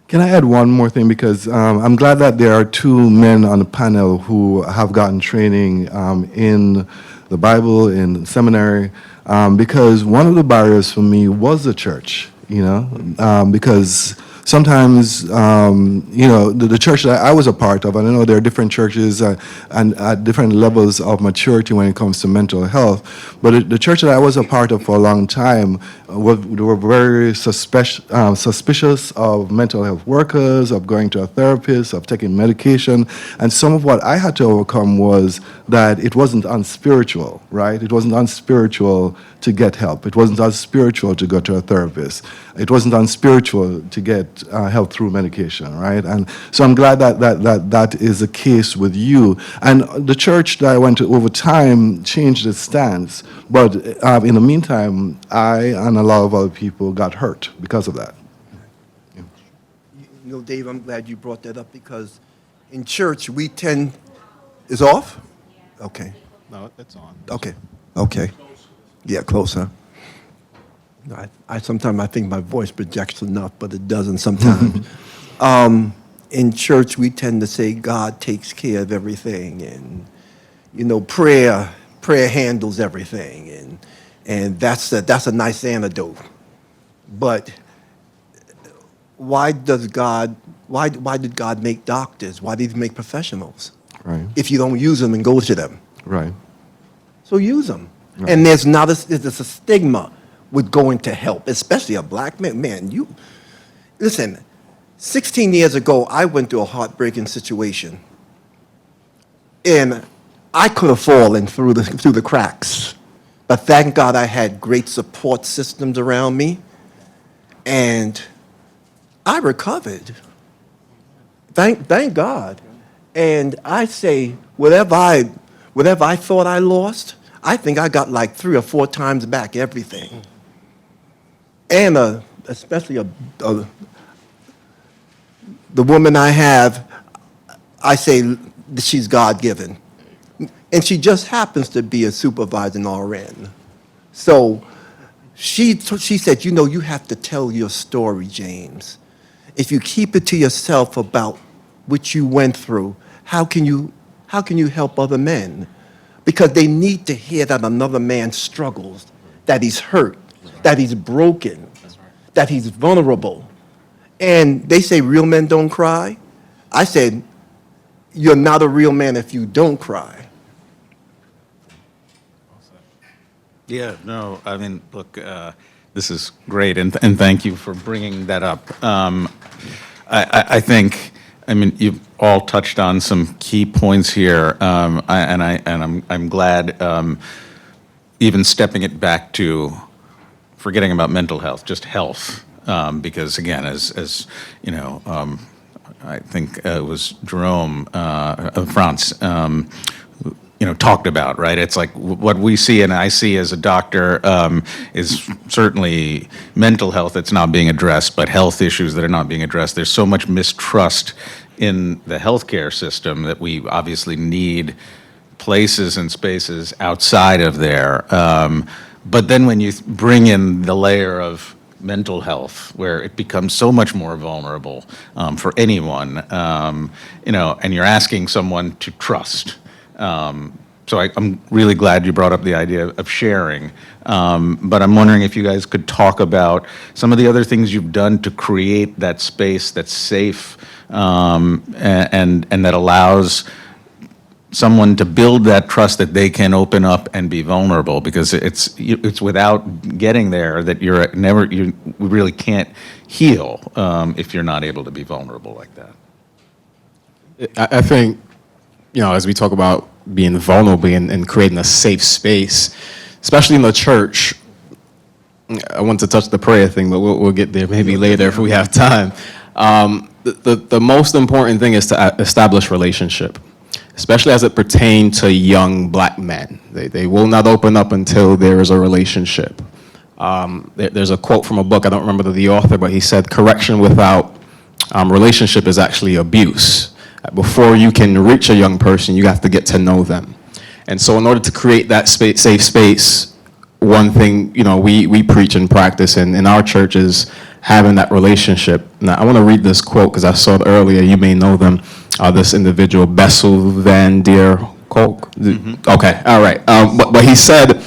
Can I add one more thing? Because I'm glad that there are two men on the panel who have gotten training in the Bible, in seminary, because one of the barriers for me was the church, because sometimes, the church that I was a part of, and I know there are different churches and at different levels of maturity when it comes to mental health, but the church that I was a part of for a long time, they were very suspicious of mental health workers, of going to a therapist, of taking medication, and some of what I had to overcome was that it wasn't unspiritual, right? It wasn't unspiritual to get help. It wasn't unspiritual to go to a therapist. It wasn't unspiritual to get help through medication, right? And so I'm glad that is the case with you. And the church that I went to over time changed its stance, but in the meantime, I and a lot of other people got hurt because of that.
You know, Dave, I'm glad you brought that up because in church we tend. Is off? Okay.
No, it's on.
Okay. Yeah, closer. I sometimes I think my voice projects enough, but it doesn't sometimes. In church, we tend to say God takes care of everything, and prayer handles everything, and that's a nice antidote. But why did God make doctors? Why did He make professionals?
Right.
If you don't use them and go to them.
Right.
So use them.
Right.
And there's a stigma with going to help, especially a black man. Man, listen, 16 years ago, I went through a heartbreaking situation. And I could have fallen through the cracks. But thank God I had great support systems around me. And I recovered. Thank God. And I say, whatever I thought I lost, I think I got like 3 or 4 times back everything. And especially the woman I have, I say she's God-given. And she just happens to be a supervising RN. So she said, you have to tell your story, James. If you keep it to yourself about what you went through, how can you help other men? Because they need to hear that another man struggles, that he's hurt, that he's broken, that he's vulnerable. And they say real men don't cry. I said, you're not a real man if you don't cry.
Yeah, no, I mean, look, this is great, and thank you for bringing that up. I think, you've all touched on some key points here, I'm glad, even stepping it back to forgetting about mental health, just health, because again, as you know, I think it was Jerome of France, talked about, right? It's like what we see and I see as a doctor is certainly mental health that's not being addressed, but health issues that are not being addressed. There's so much mistrust in the healthcare system that we obviously need places and spaces outside of there. But then when you bring in the layer of mental health, where it becomes so much more vulnerable for anyone, and you're asking someone to trust. So I'm really glad you brought up the idea of sharing. But I'm wondering if you guys could talk about some of the other things you've done to create that space that's safe and that allows someone to build that trust that they can open up and be vulnerable, because it's without getting there that you really can't heal if you're not able to be vulnerable like that.
I think, as we talk about being vulnerable and creating a safe space, especially in the church, I want to touch the prayer thing, but we'll get there maybe later if we have time. The most important thing is to establish relationship, especially as it pertains to young black men. They will not open up until there is a relationship. There's a quote from a book, I don't remember the author, but he said, correction without relationship is actually abuse. Before you can reach a young person, you have to get to know them. And so in order to create that safe space, one thing, we preach and practice in our church is having that relationship. Now, I want to read this quote because I saw it earlier. You may know them. This individual, Bessel Van Der Kolk. Mm-hmm. Okay, all right. But he said,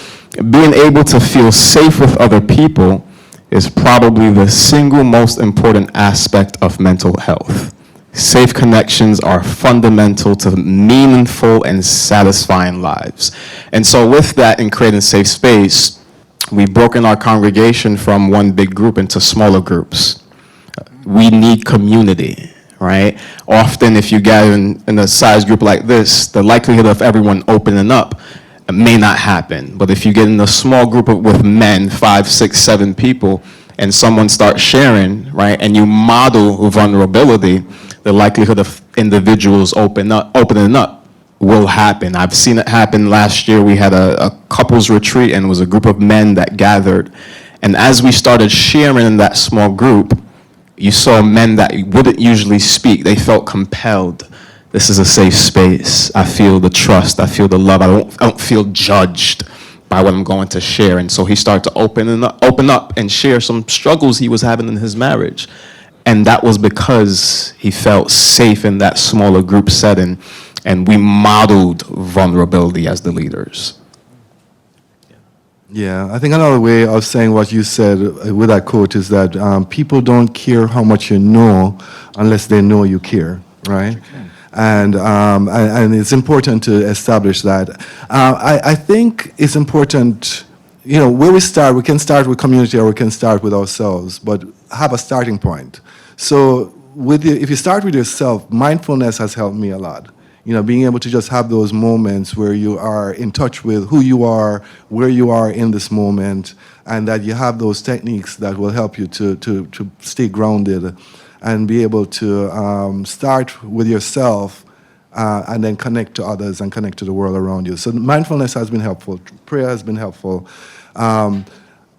being able to feel safe with other people is probably the single most important aspect of mental health. Safe connections are fundamental to meaningful and satisfying lives. And so with that, in creating safe space, we've broken our congregation from one big group into smaller groups. We need community, right? Often if you gather in a size group like this, the likelihood of everyone opening up may not happen. But if you get in a small group with men, 5, 6, 7 people, and someone starts sharing, right, and you model vulnerability, the likelihood of individuals opening up will happen. I've seen it happen. Last year we had a couples retreat, and it was a group of men that gathered. And as we started sharing in that small group, you saw men that wouldn't usually speak. They felt compelled. This is a safe space. I feel the trust. I feel the love. I don't feel judged by what I'm going to share. And so he started to open up and share some struggles he was having in his marriage. And that was because he felt safe in that smaller group setting. And we modeled vulnerability as the leaders.
Yeah, I think another way of saying what you said with that quote is that people don't care how much you know unless they know you care, right? And it's important to establish that. I think it's important, where we can start with community or we can start with ourselves, but have a starting point. So if you start with yourself, mindfulness has helped me a lot. Being able to just have those moments where you are in touch with who you are, where you are in this moment, and that you have those techniques that will help you to stay grounded and be able to start with yourself and then connect to others and connect to the world around you. So mindfulness has been helpful. Prayer has been helpful.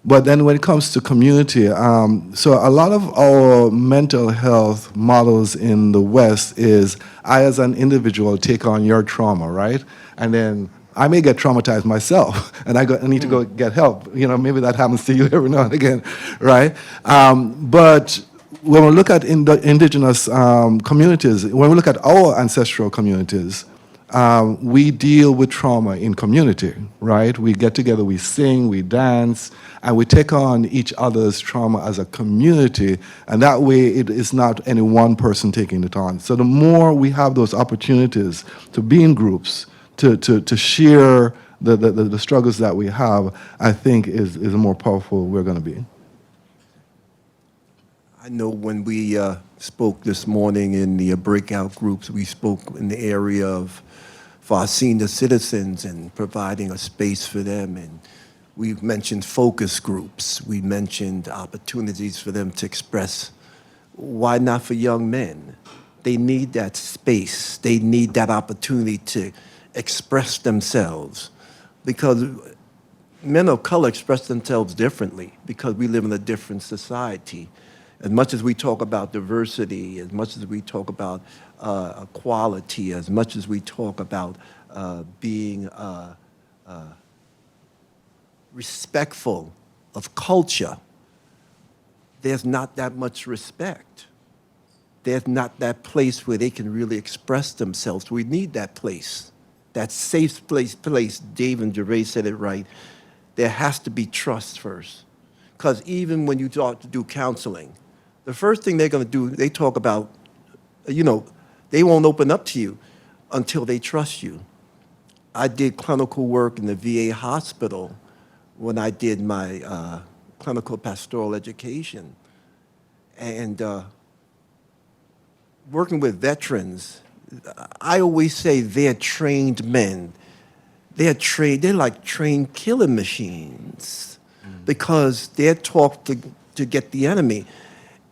But then when it comes to community, so a lot of our mental health models in the West is I as an individual take on your trauma, right? And then I may get traumatized myself, and I need to go get help. Maybe that happens to you every now and again, right? But when we look at indigenous communities, when we look at our ancestral communities, we deal with trauma in community, right? We get together, we sing, we dance, and we take on each other's trauma as a community, and that way it is not any one person taking it on. So the more we have those opportunities to be in groups, to share the struggles that we have, I think is the more powerful we're going to be.
I know when we spoke this morning in the breakout groups, we spoke in the area of for our senior citizens and providing a space for them. And we mentioned focus groups. We mentioned opportunities for them to express. Why not for young men? They need that space. They need that opportunity to express themselves, because men of color express themselves differently because we live in a different society. As much as we talk about diversity, as much as we talk about equality, as much as we talk about being respectful of culture, there's not that much respect. There's not that place where they can really express themselves. We need that place, that safe place. Dave and Gervais said it right. There has to be trust first. Because even when you talk to do counseling, the first thing they're going to do, they talk about, they won't open up to you until they trust you. I did clinical work in the VA hospital when I did my clinical pastoral education. And working with veterans, I always say they're trained men. They're like trained killing machines because they're taught to get the enemy.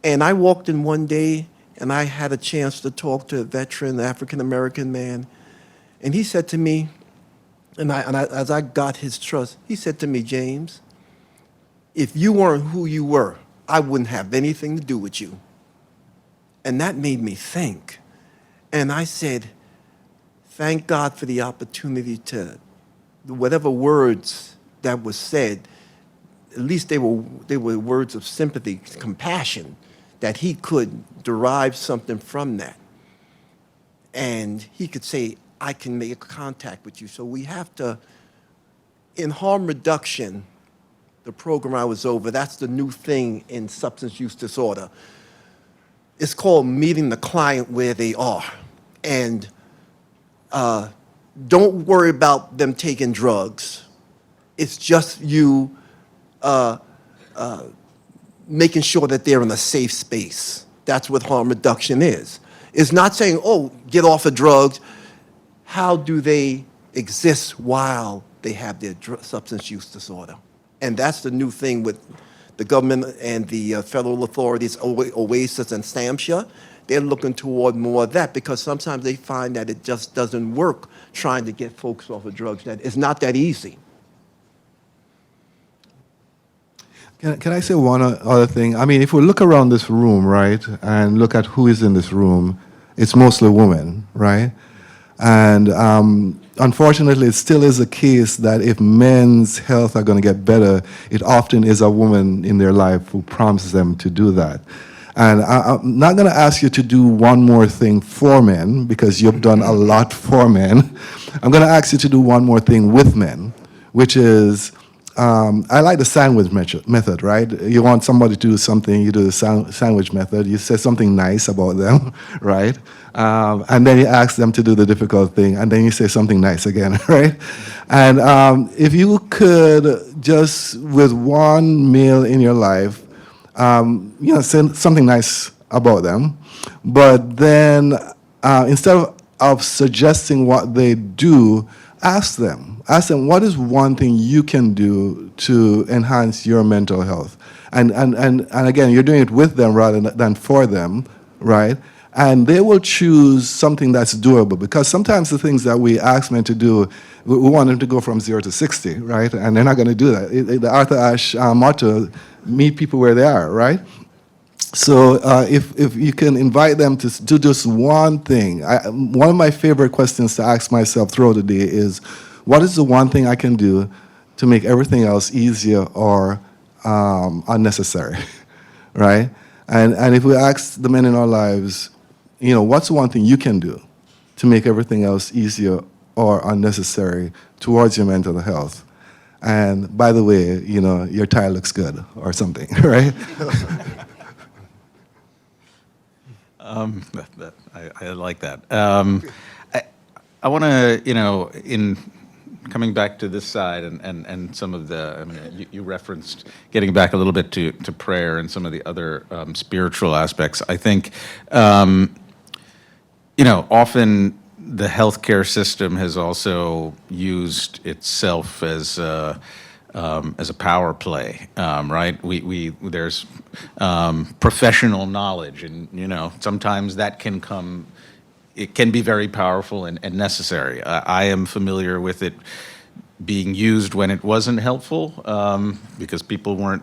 And I walked in one day and I had a chance to talk to a veteran, African-American man. And he said to me, as I got his trust, he said to me, James, if you weren't who you were, I wouldn't have anything to do with you. And that made me think. And I said, thank God for the opportunity to, whatever words that was said, at least they were words of sympathy, compassion, that he could derive something from that. And he could say, I can make contact with you. So we have to, in harm reduction, the program I was over, that's the new thing in substance use disorder. It's called meeting the client where they are. And don't worry about them taking drugs. It's just you making sure that they're in a safe space. That's what harm reduction is. It's not saying, oh, get off of drugs. How do they exist while they have their substance use disorder? And that's the new thing with the government and the federal authorities, OASIS and SAMHSA. They're looking toward more of that because sometimes they find that it just doesn't work trying to get folks off of drugs. That it's not that easy.
Can I say one other thing? I mean, if we look around this room, right, and look at who is in this room, it's mostly women, right? And unfortunately, it still is a case that if men's health are going to get better, it often is a woman in their life who prompts them to do that. And I'm not going to ask you to do one more thing for men, because you've done a lot for men. I'm going to ask you to do one more thing with men, which is, I like the sandwich method, right? You want somebody to do something, you do the sandwich method. You say something nice about them, right? And then you ask them to do the difficult thing, and then you say something nice again, right? And if you could just, with one male in your life, say something nice about them, but then instead of suggesting what they do, ask them, what is one thing you can do to enhance your mental health? And again, you're doing it with them rather than for them, right? And they will choose something that's doable, because sometimes the things that we ask men to do, we want them to go from 0 to 60, right? And they're not going to do that. The Arthur Ashe motto, meet people where they are, right? So if you can invite them to do just one thing, one of my favorite questions to ask myself throughout the day is, what is the one thing I can do to make everything else easier or unnecessary, right? And if we ask the men in our lives, what's the one thing you can do to make everything else easier or unnecessary towards your mental health? And by the way, your tie looks good or something, right?
I like that. I want to, in coming back to this side and some of the, you referenced getting back a little bit to prayer and some of the other spiritual aspects. I think, often the healthcare system has also used itself as a power play, right? There's professional knowledge, and sometimes that can come. It can be very powerful and necessary. I am familiar with it being used when it wasn't helpful, because people weren't,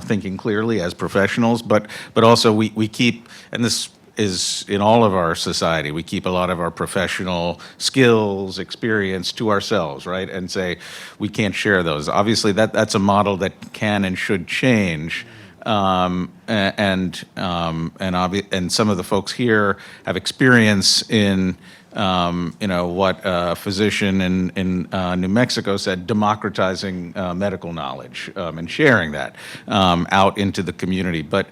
thinking clearly as professionals. But also we keep, and this is in all of our society, we keep a lot of our professional skills, experience to ourselves, right? And say we can't share those. Obviously, that's a model that can and should change. And some of the folks here have experience in, what a physician in New Mexico said, democratizing medical knowledge and sharing that out into the community. But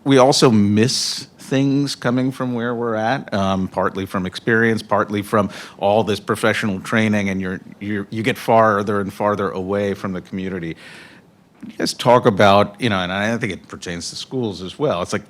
we also miss things coming from where we're at, partly from experience, partly from all this professional training, and you get farther and farther away from the community. You guys talk about, and I think it pertains to schools as well. It's like,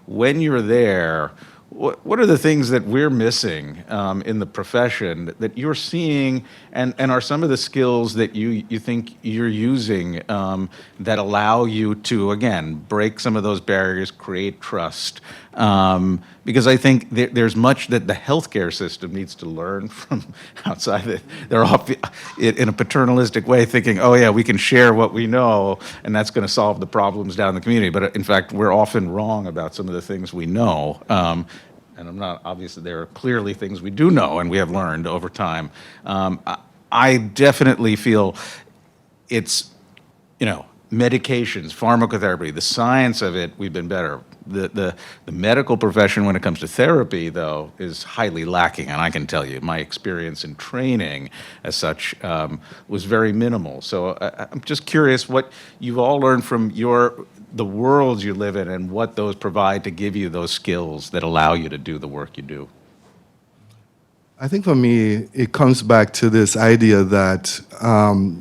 when you're there, what are the things that we're missing in the profession that you're seeing, and are some of the skills that you think you're using that allow you to, again, break some of those barriers, create trust? Because I think there's much that the healthcare system needs to learn from outside. They're all in a paternalistic way thinking, oh yeah, we can share what we know, and that's going to solve the problems down in the community. But in fact, we're often wrong about some of the things we know. And I'm not, obviously, there are clearly things we do know and we have learned over time. I definitely feel it's, medications, pharmacotherapy, the science of it, we've been better. The medical profession, when it comes to therapy, though, is highly lacking. And I can tell you, my experience in training as such was very minimal. So I'm just curious what you've all learned from the worlds you live in and what those provide to give you those skills that allow you to do the work you do.
I think for me, it comes back to this idea that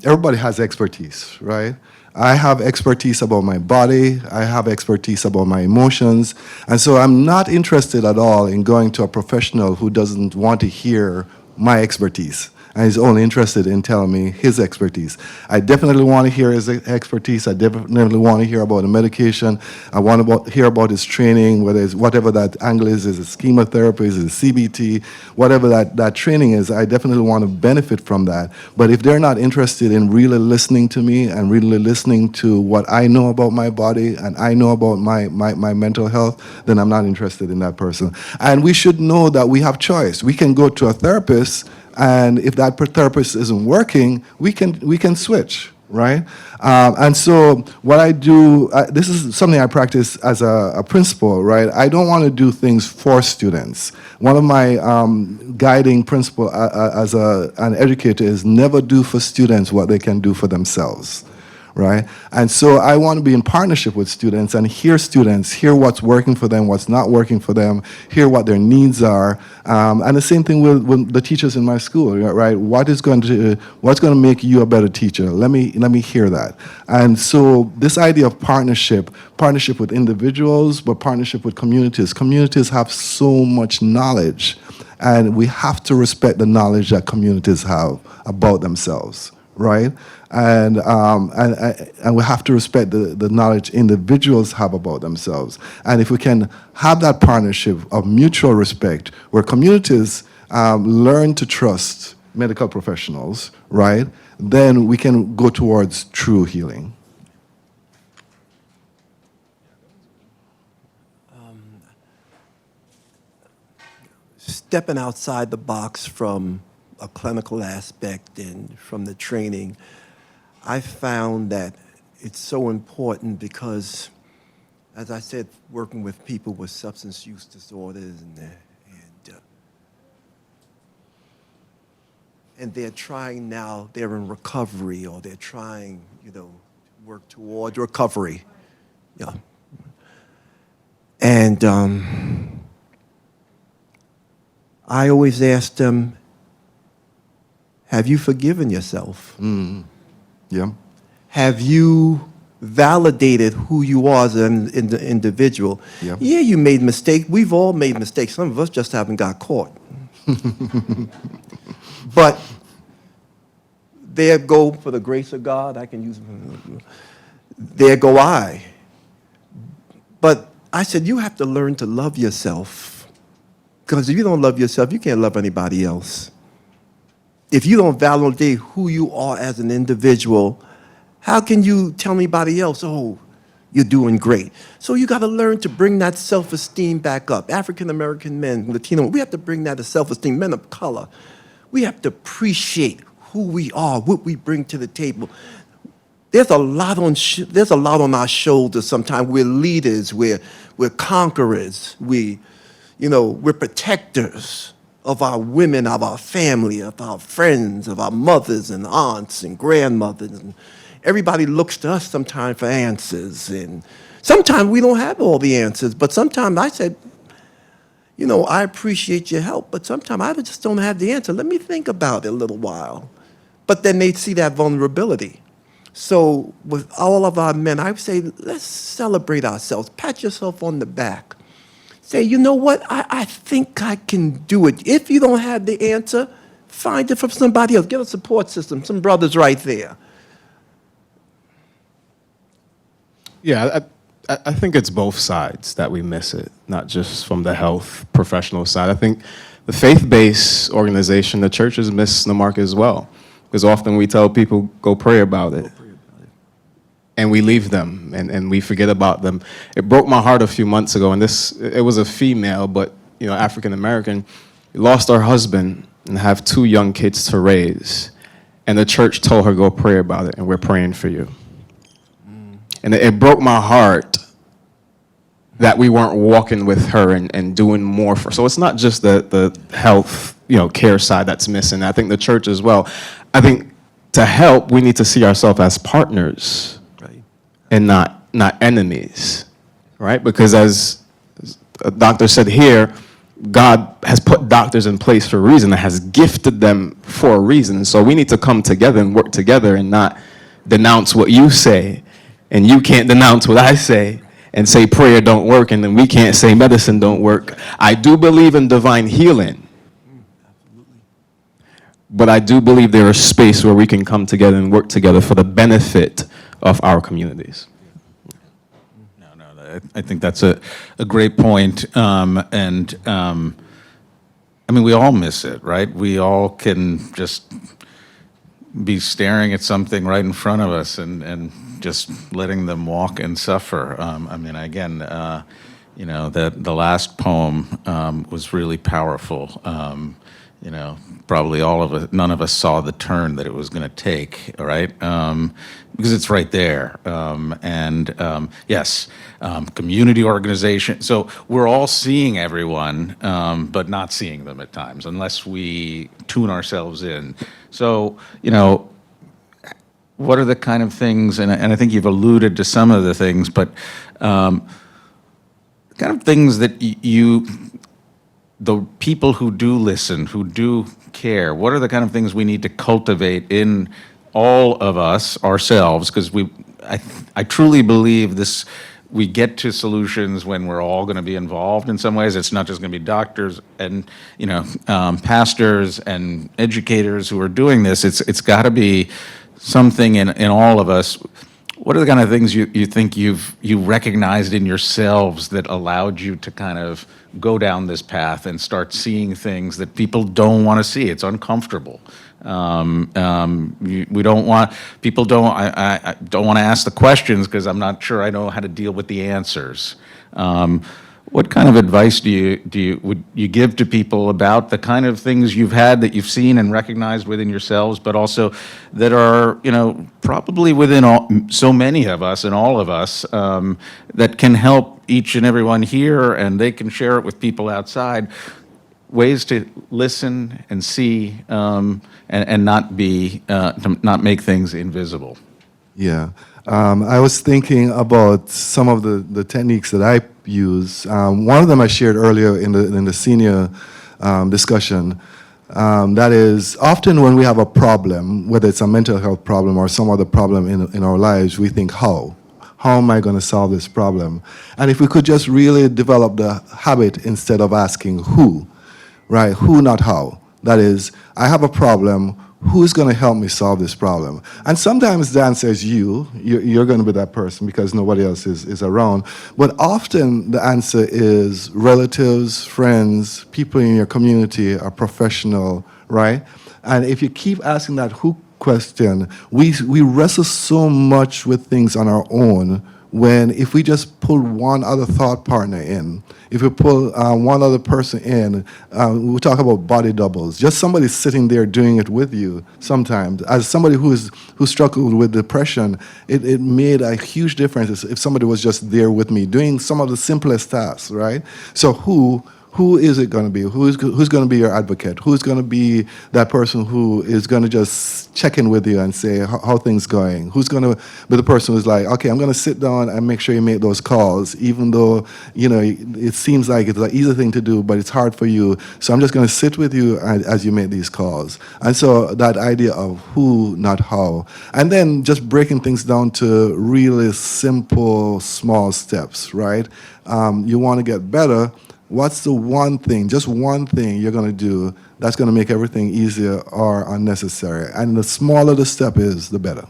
everybody has expertise, right? I have expertise about my body, I have expertise about my emotions, and so I'm not interested at all in going to a professional who doesn't want to hear my expertise and is only interested in telling me his expertise. I definitely want to hear his expertise. I definitely want to hear about the medication. I want to hear about his training, whether it's whatever that angle is it chemotherapy, is it CBT, whatever that training is, I definitely want to benefit from that. But if they're not interested in really listening to me and really listening to what I know about my body and I know about my mental health, then I'm not interested in that person. And we should know that we have choice. We can go to a therapist, and if that therapist isn't working, we can switch, right? And so what I do, this is something I practice as a principal, right? I don't want to do things for students. One of my guiding principle as an educator is never do for students what they can do for themselves. Right? And so I want to be in partnership with students and hear what's working for them, what's not working for them, hear what their needs are. And the same thing with the teachers in my school, right? What's going to make you a better teacher? Let me hear that. And so this idea of partnership with individuals, but partnership with communities. Communities have so much knowledge, and we have to respect the knowledge that communities have about themselves. Right, and we have to respect the knowledge individuals have about themselves. And if we can have that partnership of mutual respect, where communities learn to trust medical professionals, right, then we can go towards true healing.
Stepping outside the box from a clinical aspect and from the training, I found that it's so important because, as I said, working with people with substance use disorders and they're trying now, they're in recovery, or they're trying, to work toward recovery. Yeah. And I always ask them, have you forgiven yourself?
Yeah.
Have you validated who you are as an individual?
Yeah.
Yeah, you made mistakes. We've all made mistakes. Some of us just haven't got caught. But there go, for the grace of God, I can use, there go I. But I said, you have to learn to love yourself. Because if you don't love yourself, you can't love anybody else. If you don't validate who you are as an individual, how can you tell anybody else, oh, you're doing great? So you got to learn to bring that self-esteem back up. African-American men, Latino, we have to bring that self-esteem. Men of color, we have to appreciate who we are, what we bring to the table. There's a lot on our shoulders sometimes. We're leaders, we're conquerors, we're protectors of our women, of our family, of our friends, of our mothers and aunts and grandmothers. And everybody looks to us sometimes for answers. And sometimes we don't have all the answers, but sometimes I said, I appreciate your help, but sometimes I just don't have the answer. Let me think about it a little while. But then they see that vulnerability. So with all of our men, I would say, let's celebrate ourselves. Pat yourself on the back. Say, you know what, I think I can do it. If you don't have the answer, find it from somebody else. Get a support system, some brothers right there.
Yeah, I think it's both sides that we miss it, not just from the health professional side. I think the faith-based organization, the churches miss the mark as well, because often we tell people, go pray about it. And we leave them, and we forget about them. It broke my heart a few months ago, and it was a female, but African-American, lost her husband and have 2 young kids to raise. And the church told her, go pray about it, and we're praying for you. And it broke my heart that we weren't walking with her and doing more for her. So it's not just the health, care side that's missing. I think the church as well. I think to help, we need to see ourselves as partners,
Right.
and not enemies, right? Because as a doctor said here, God has put doctors in place for a reason, and has gifted them for a reason. So we need to come together and work together and not denounce what you say, and you can't denounce what I say and say prayer don't work, and then we can't say medicine don't work. I do believe in divine healing, but I do believe there is space where we can come together and work together for the benefit of our communities.
I think that's a great point. I mean, we all miss it, right? We all can just be staring at something right in front of us and just letting them walk and suffer. I mean, again, the last poem was really powerful. Probably none of us saw the turn that it was going to take, right? Because it's right there. Yes, community organization. So we're all seeing everyone, but not seeing them at times unless we tune ourselves in. So, what are the kind of things, and I think you've alluded to some of the things, but kind of things that the people who do listen, who do care, what are the kind of things we need to cultivate in all of us ourselves? Because I truly believe this. We get to solutions when we're all going to be involved in some ways. It's not just going to be doctors and pastors and educators who are doing this. It's got to be something in all of us. What are the kind of things you think you recognized in yourselves that allowed you to kind of go down this path and start seeing things that people don't want to see? It's uncomfortable. We don't want people don't. I don't want to ask the questions because I'm not sure I know how to deal with the answers. What kind of advice would you give to people about the kind of things you've had that you've seen and recognized within yourselves, but also that are probably within so many of us and all of us that can help each and everyone here, and they can share it with people outside. Ways to listen and see and not not make things invisible.
Yeah. I was thinking about some of the techniques that I use. One of them I shared earlier in the senior discussion. That is, often when we have a problem, whether it's a mental health problem or some other problem in our lives, we think, how? How am I going to solve this problem? And if we could just really develop the habit instead of asking who, right? Who, not how. That is, I have a problem. Who's going to help me solve this problem? And sometimes the answer is you're going to be that person because nobody else is around. But often the answer is relatives, friends, people in your community, a professional, right? And if you keep asking that who question, we wrestle so much with things on our own when if we just pull one other thought partner in, if we pull one other person in, we talk about body doubles. Just somebody sitting there doing it with you sometimes. As somebody who struggled with depression, it made a huge difference if somebody was just there with me doing some of the simplest tasks, right? So who is it going to be? Who's going to be your advocate? Who's going to be that person who is going to just check in with you and say how things going? Who's going to be the person who's like, okay, I'm going to sit down and make sure you make those calls, even though it seems like it's an easy thing to do, but it's hard for you. So I'm just going to sit with you as you make these calls. And so that idea of who, not how, and then just breaking things down to really simple, small steps, right? You want to get better. What's the one thing, just one thing you're going to do that's going to make everything easier or unnecessary? And the smaller the step is, the better.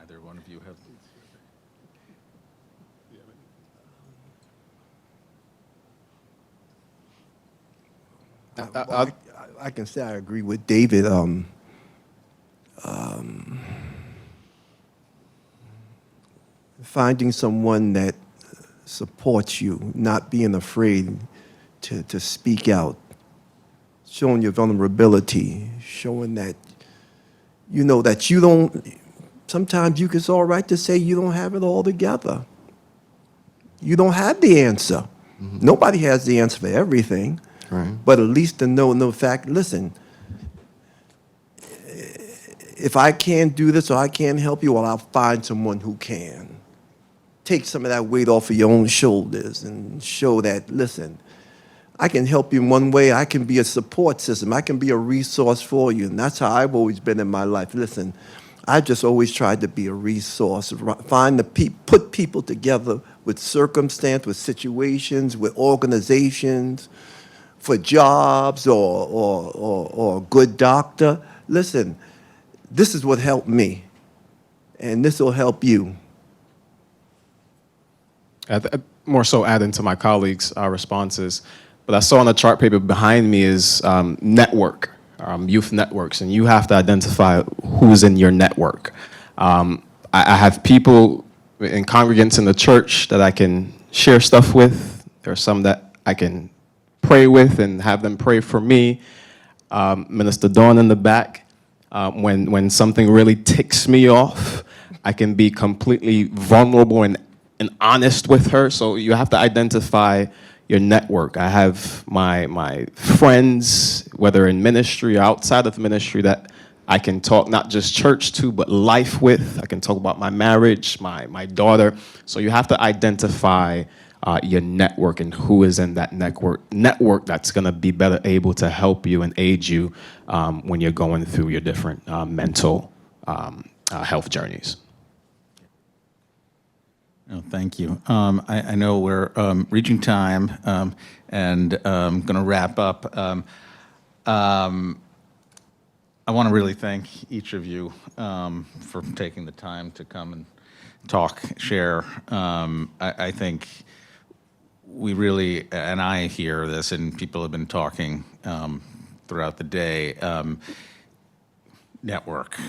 Either one of you have...
I can say I agree with David. Finding someone that supports you, not being afraid to speak out, showing your vulnerability, showing that you know, that you don't, sometimes it's all right to say you don't have it all together. You don't have the answer. Nobody has the answer for everything.
Right.
But at least to know, no fact, listen, if I can't do this or I can't help you, well, I'll find someone who can. Take some of that weight off of your own shoulders and show that, listen, I can help you in one way. I can be a support system. I can be a resource for you. And that's how I've always been in my life. Listen, I just always tried to be a resource, put people together with circumstance, with situations, with organizations, for jobs or a good doctor. Listen, this is what helped me, and this will help you.
More so adding to my colleagues' responses, but I saw on the chart paper behind me is network, youth networks, and you have to identify who's in your network. I have people and congregants in the church that I can share stuff with. There are some that I can pray with and have them pray for me. Minister Dawn in the back, when something really ticks me off, I can be completely vulnerable and honest with her. So you have to identify your network. I have my friends, whether in ministry or outside of ministry, that I can talk not just church to, but life with. I can talk about my marriage, my daughter. So you have to identify your network and who is in that network that's going to be better able to help you and aid you when you're going through your different mental health journeys.
Oh, thank you. I know we're reaching time and I'm going to wrap up. I want to really thank each of you for taking the time to come and talk, share. I think we really, and I hear this, and people have been talking throughout the day, network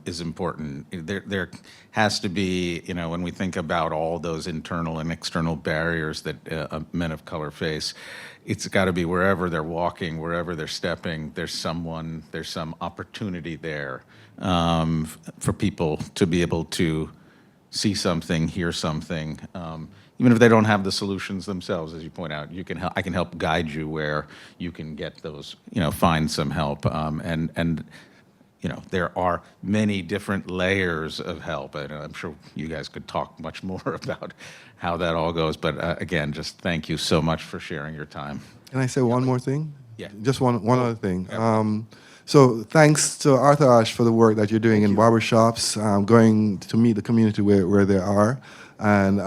is important. There has to be, you know, when we think about all those internal and external barriers that men of color face, it's got to be wherever they're walking, wherever they're stepping, there's some opportunity there for people to be able to see something, hear something. Even if they don't have the solutions themselves, as you point out, I can help guide you where you can get those, you know, find some help. And you know, there are many different layers of help, and I'm sure you guys could talk much more about how that all goes. But again, just thank you so much for sharing your time.
Can I say one more thing?
Yeah.
Just one other thing. So thanks to Arthur Ashe for the work that you're doing in barbershops, going to meet the community where they are. And,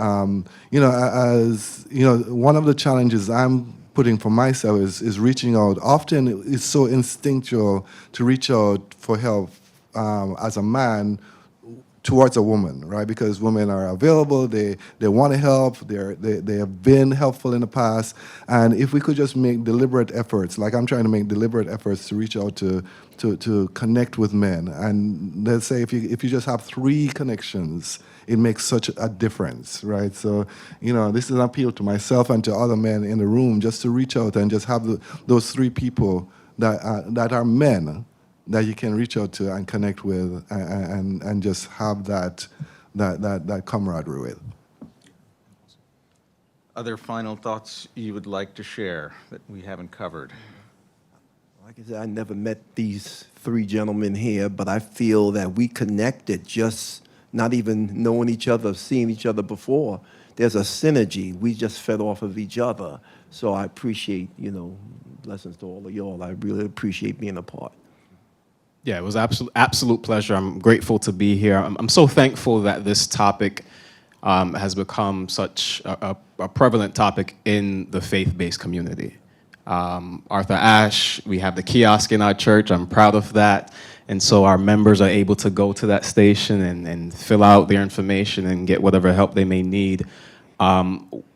you know, as, you know, one of the challenges I'm putting for myself is reaching out. Often it's so instinctual to reach out for help as a man towards a woman, right? Because women are available, they want to help, they have been helpful in the past, and if we could just make deliberate efforts, like I'm trying to make deliberate efforts to reach out to connect with men, and let's say if you just have 3 connections, it makes such a difference, right? So, you know, this is an appeal to myself and to other men in the room, just to reach out and just have those 3 people that are men that you can reach out to and connect with and just have that camaraderie with.
Other final thoughts you would like to share that we haven't covered?
Like I said, I never met these 3 gentlemen here, but I feel that we connected just not even knowing each other, seeing each other before. There's a synergy. We just fed off of each other. So I appreciate, you know, blessings to all of y'all. I really appreciate being a part.
Yeah, it was absolute pleasure. I'm grateful to be here. I'm so thankful that this topic has become such a prevalent topic in the faith-based community. Arthur Ashe, we have the kiosk in our church. I'm proud of that. And so our members are able to go to that station and fill out their information and get whatever help they may need.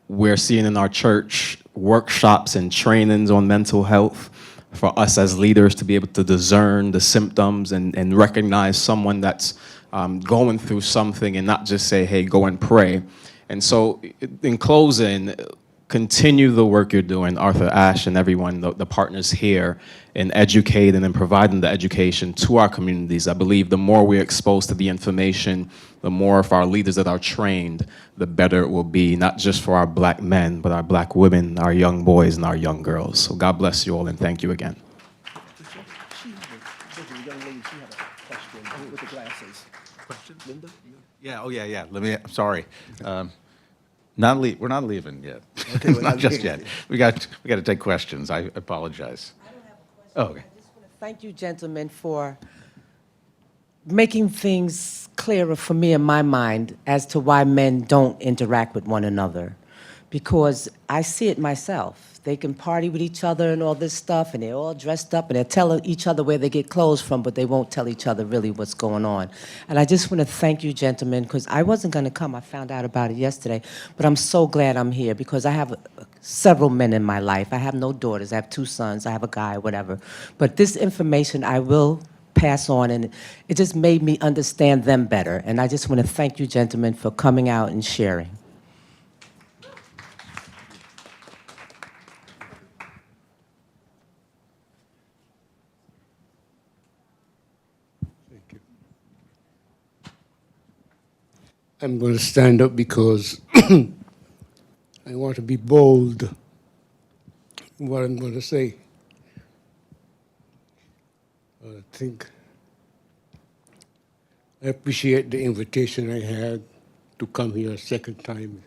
We're seeing in our church workshops and trainings on mental health for us as leaders to be able to discern the symptoms and recognize someone that's going through something and not just say, hey, go and pray. And so in closing, continue the work you're doing, Arthur Ashe and everyone, the partners here, in educating and providing the education to our communities. I believe the more we're exposed to the information, the more of our leaders that are trained, the better it will be, not just for our black men, but our black women, our young boys, and our young girls. So God bless you all, and thank you again.
Yeah, oh, yeah, yeah. I'm sorry. We're not leaving yet.
Okay, we're
Not
not
just
leaving.
yet. We got to take questions. I apologize.
I don't have a question.
Oh, okay.
I just want to thank you, gentlemen, for making things clearer for me in my mind as to why men don't interact with one another. Because I see it myself. They can party with each other and all this stuff, and they're all dressed up, and they're telling each other where they get clothes from, but they won't tell each other really what's going on. And I just want to thank you, gentlemen, because I wasn't going to come. I found out about it yesterday. But I'm so glad I'm here, because I have several men in my life. I have no daughters. I have 2 sons. I have a guy, whatever. But this information I will pass on, and it just made me understand them better. And I just want to thank you, gentlemen, for coming out and sharing.
I'm going to stand up because I want to be bold in what I'm going to say. I think I appreciate the invitation I had to come here a second time.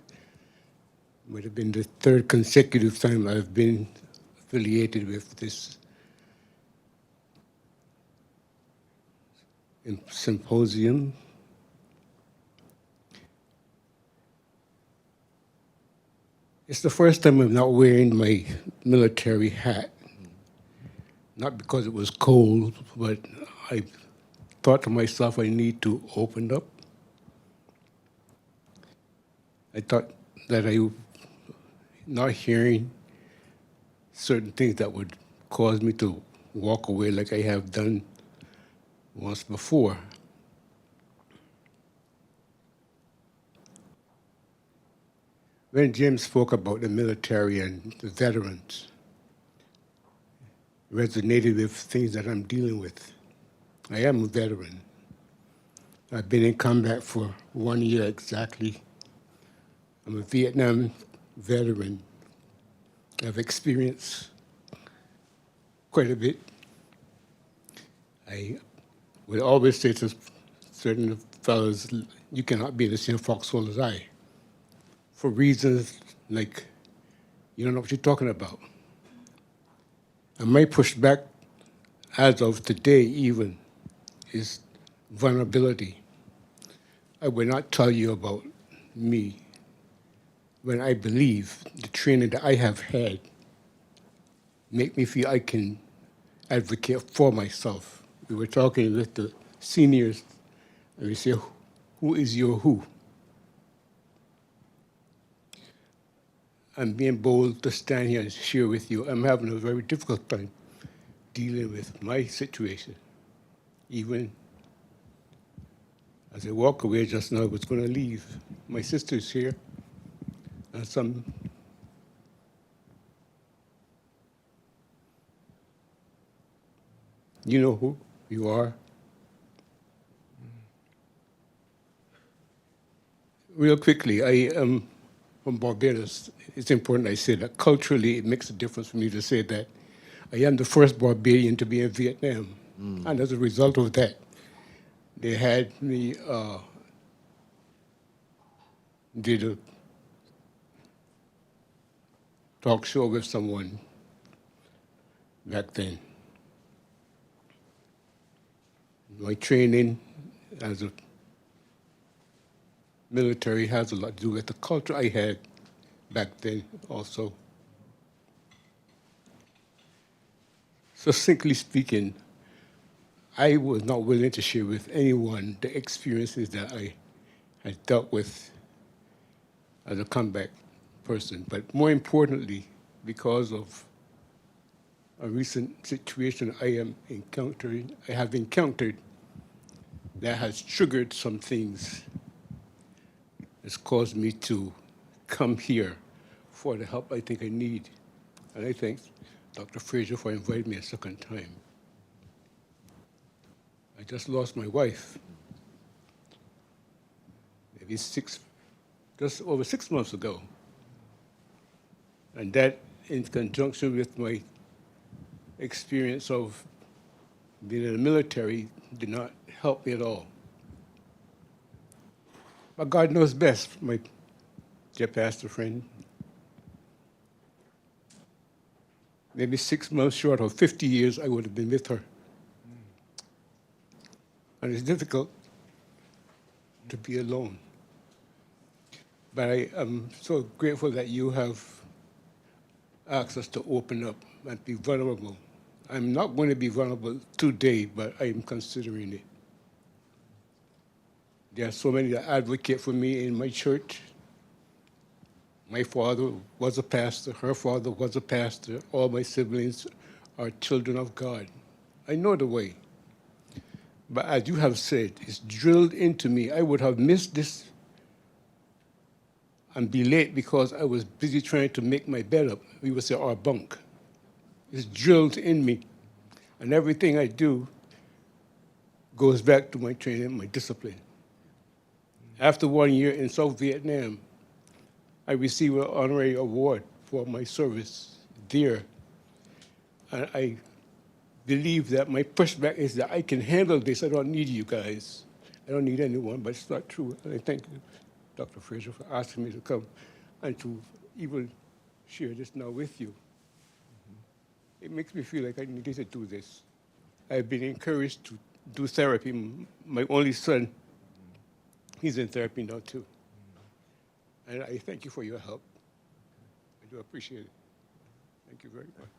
It might have been the 3rd consecutive time I've been affiliated with this symposium. It's the first time I'm not wearing my military hat. Not because it was cold, but I thought to myself I need to open up. I thought that not hearing certain things that would cause me to walk away like I have done once before. When Jim spoke about the military and the veterans, it resonated with things that I'm dealing with. I am a veteran. I've been in combat for 1 year exactly. I'm a Vietnam veteran. I've experienced quite a bit. I would always say to certain fellows, you cannot be in the same foxhole as I, for reasons like, you don't know what you're talking about. And my pushback, as of today even, is vulnerability. I will not tell you about me when I believe the training that I have had make me feel I can advocate for myself. We were talking with the seniors, and we say, who is your who? I'm being bold to stand here and share with you. I'm having a very difficult time dealing with my situation. Even as I walk away just now, I was going to leave. My sister's here, and some you know who you are. Real quickly, I am from Barbados. It's important I say that. Culturally, it makes a difference for me to say that I am the first Barbadian to be in Vietnam. And as a result of that, they had me, did a talk show with someone back then. My training as a military has a lot to do with the culture I had back then also. Succinctly speaking, I was not willing to share with anyone the experiences that I had dealt with as a combat person. But more importantly, because of a recent situation I have encountered that has triggered some things. It's caused me to come here for the help I think I need. And I thank Dr. Frazier for inviting me a second time. I just lost my wife, maybe just over 6 months ago. And that, in conjunction with my experience of being in the military, did not help me at all. But God knows best, my dear pastor friend. Maybe 6 months short of 50 years, I would have been with her. And it's difficult to be alone. But I am so grateful that you have asked us to open up and be vulnerable. I'm not going to be vulnerable today, but I'm considering it. There are so many that advocate for me in my church. My father was a pastor, her father was a pastor, all my siblings are children of God. I know the way. But as you have said, it's drilled into me. I would have missed this and be late because I was busy trying to make my bed up. We would say our bunk. It's drilled in me. And everything I do goes back to my training, my discipline. After 1 year in South Vietnam, I received an honorary award for my service there. And I believe that my pushback is that I can handle this. I don't need you guys. I don't need anyone, but it's not true. And I thank you, Dr. Frazier, for asking me to come and to even share this now with you. It makes me feel like I needed to do this. I've been encouraged to do therapy. My only son, he's in therapy now too. And I thank you for your help. I do appreciate it. Thank you very much.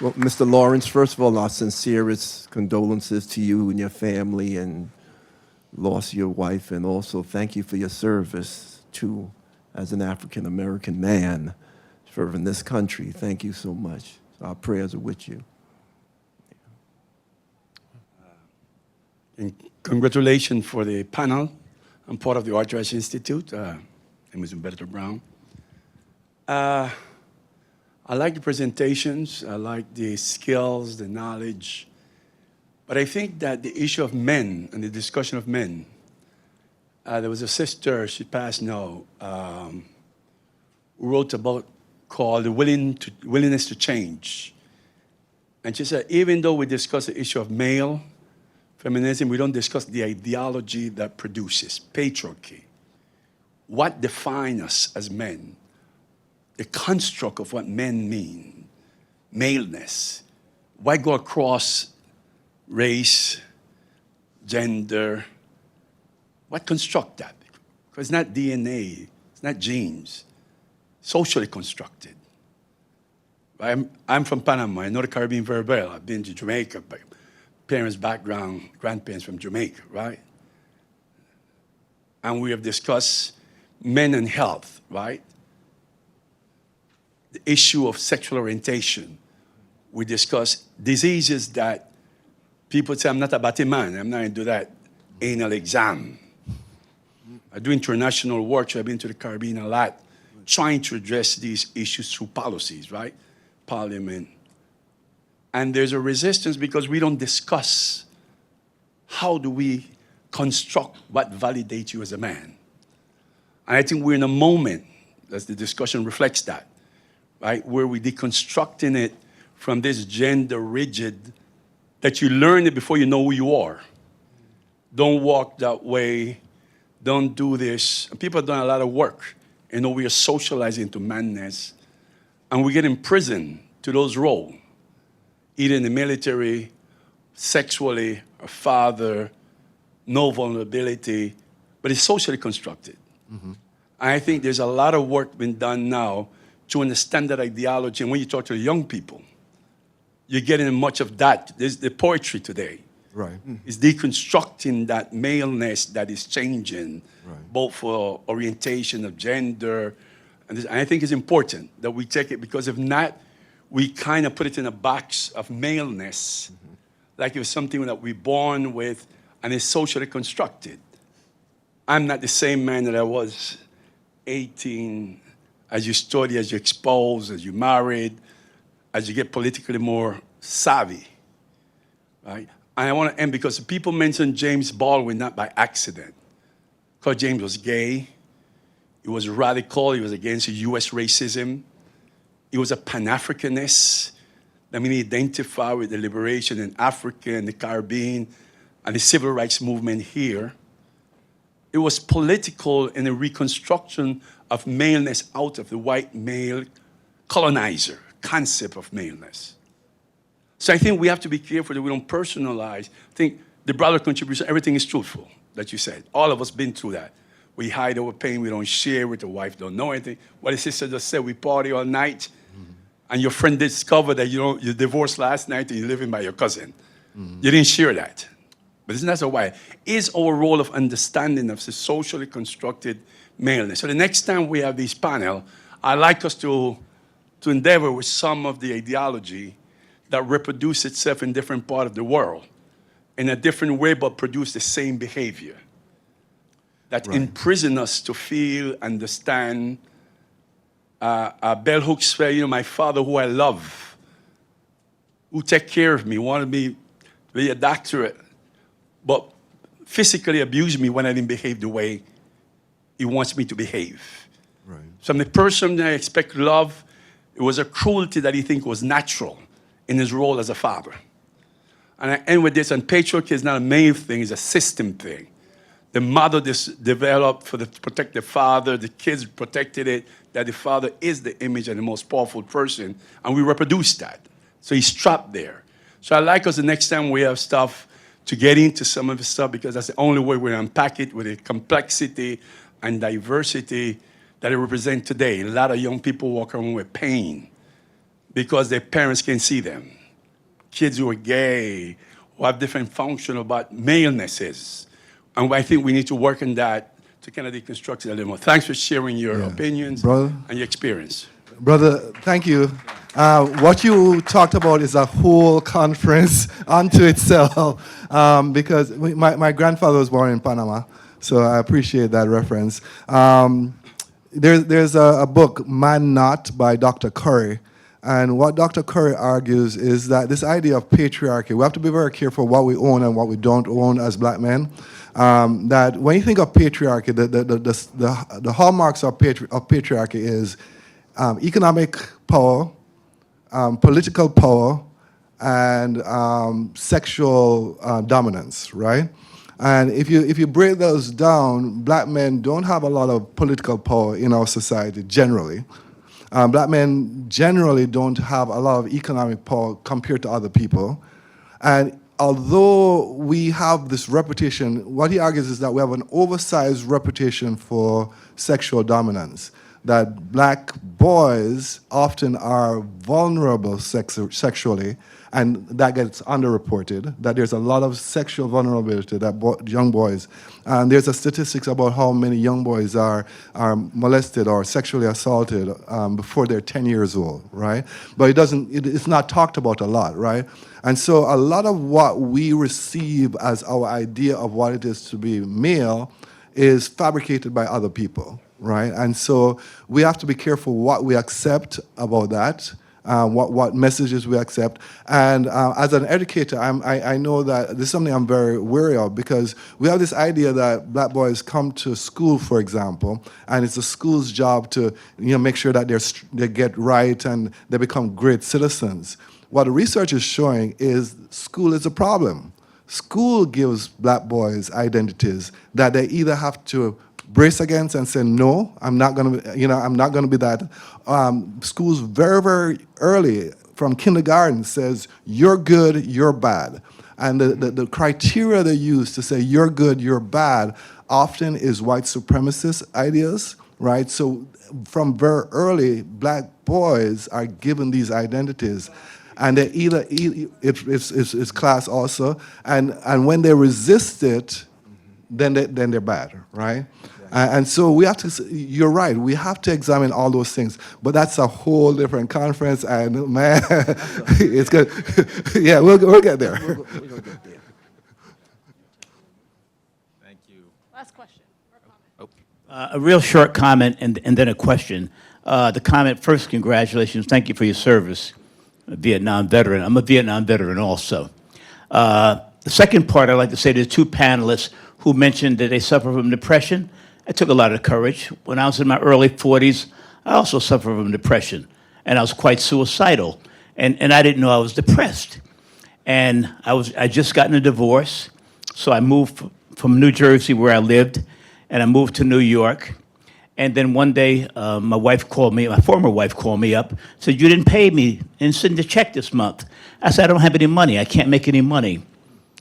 Well, Mr. Lawrence, first of all, our sincerest condolences to you and your family and lost your wife, and also thank you for your service, too, as an African-American man serving this country. Thank you so much. Our prayers are with you.
And congratulations for the panel. I'm part of the Arthur Ashe Institute. My name is Humberto Brown. I like the presentations. I like the skills, the knowledge. But I think that the issue of men and the discussion of men, there was a sister, she passed now, who wrote a book called The Willingness to Change. And she said, even though we discuss the issue of male feminism, we don't discuss the ideology that produces patriarchy. What defines us as men? The construct of what men mean, maleness. Why go across race, gender? What construct that? Because it's not DNA, it's not genes, socially constructed. I'm from Panama, I know the Caribbean very well. I've been to Jamaica, but parents' background, grandparents from Jamaica, right? And we have discussed men and health, right? The issue of sexual orientation. We discuss diseases that people say, I'm not a batty man, I'm not going to do that anal exam. I do international work, so I've been to the Caribbean a lot, trying to address these issues through policies, right? Parliament. And there's a resistance because we don't discuss how do we construct what validates you as a man. And I think we're in a moment, as the discussion reflects that, right, where we're deconstructing it from this gender rigid that you learn it before you know who you are. Don't walk that way. Don't do this. And people have done a lot of work. You know, we are socializing into madness. And we get imprisoned to those roles, either in the military, sexually, a father, no vulnerability, but it's socially constructed. Mm-hmm. And I think there's a lot of work being done now to understand that ideology. And when you talk to the young people, you're getting much of that. There's the poetry today.
Right.
Is deconstructing that maleness that is changing, right, both for orientation of gender. And I think it's important that we take it, because if not, we kind of put it in a box of maleness, like it was something that we're born with and is socially constructed. I'm not the same man that I was 18. As you study, as you expose, as you married, as you get politically more savvy, right? And I want to end because people mention James Baldwin not by accident. Because James was gay, he was radical, he was against U.S. racism, he was a Pan-Africanist. I mean, he identified with the liberation in Africa and the Caribbean and the civil rights movement here. It was political in the reconstruction of maleness out of the white male colonizer concept of maleness. So I think we have to be careful that we don't personalize. I think the broader contribution, everything is truthful that you said. All of us been through that. We hide our pain, we don't share with the wife, don't know anything. What the sister just said, we party all night, and your friend discovered that you divorced last night and you're living by your cousin. You didn't share that. But isn't that so why? Is our role of understanding of the socially constructed maleness. So the next time we have this panel, I'd like us to endeavor with some of the ideology that reproduce itself in different parts of the world in a different way but produce the same behavior. That imprison us to feel, understand. Bell Hooks said, my father who I love, who take care of me, wanted me to be a doctorate, but physically abused me when I didn't behave the way he wants me to behave.
Right.
So I'm the person that I expect love. It was a cruelty that he think was natural in his role as a father. And I end with this, and patriarchy is not a male thing, it's a system thing. The mother developed to protect the father, the kids protected it, that the father is the image and the most powerful person, and we reproduce that. So he's trapped there. So I like us the next time we have stuff to get into some of the stuff, because that's the only way we unpack it with the complexity and diversity that it represents today. A lot of young people walk around with pain because their parents can't see them. Kids who are gay, who have different function about malenesses. And I think we need to work on that to kind of deconstruct it a little more. Thanks for sharing your opinions
Brother.
and your experience.
Brother, thank you. What you talked about is a whole conference unto itself, because my grandfather was born in Panama, so I appreciate that reference. There's a book, Man Not, by Dr. Curry, and what Dr. Curry argues is that this idea of patriarchy, we have to be very careful what we own and what we don't own as black men. That when you think of patriarchy, the hallmarks of patriarchy is economic power, political power, and sexual dominance, right? And if you break those down, black men don't have a lot of political power in our society generally. Black men generally don't have a lot of economic power compared to other people. And although we have this reputation, what he argues is that we have an oversized reputation for sexual dominance, that black boys often are vulnerable sexually, and that gets underreported, that there's a lot of sexual vulnerability that young boys, and there's a statistics about how many young boys are molested or sexually assaulted before they're 10 years old, right? But it's not talked about a lot, right? And so a lot of what we receive as our idea of what it is to be male is fabricated by other people, right? And so we have to be careful what we accept about that, what messages we accept. And as an educator, I know that this is something I'm very wary of, because we have this idea that black boys come to school, for example, and it's the school's job to make sure that they get right and they become great citizens. What the research is showing is school is a problem. School gives black boys identities that they either have to brace against and say, no, I'm not going to be that. Schools very, very early, from kindergarten, says, you're good, you're bad. And the criteria they use to say you're good, you're bad, often is white supremacist ideas, right? So from very early, black boys are given these identities. And they it's class also, and when they resist it, then they're bad, right? And so we have to. You're right. We have to examine all those things, but that's a whole different conference. And man, it's good. Yeah, we'll get there.
Thank you.
Last question.
A real short comment and then a question. The comment first, congratulations. Thank you for your service, a Vietnam veteran. I'm a Vietnam veteran also. The second part, I'd like to say there's two panelists who mentioned that they suffer from depression. It took a lot of courage. When I was in my early 40s, I also suffered from depression, and I was quite suicidal, and I didn't know I was depressed. And I just gotten a divorce, so I moved from New Jersey, where I lived, and I moved to New York. And then one day, my former wife called me up, said, "You didn't pay me and send the check this month." I said, "I don't have any money. I can't make any money."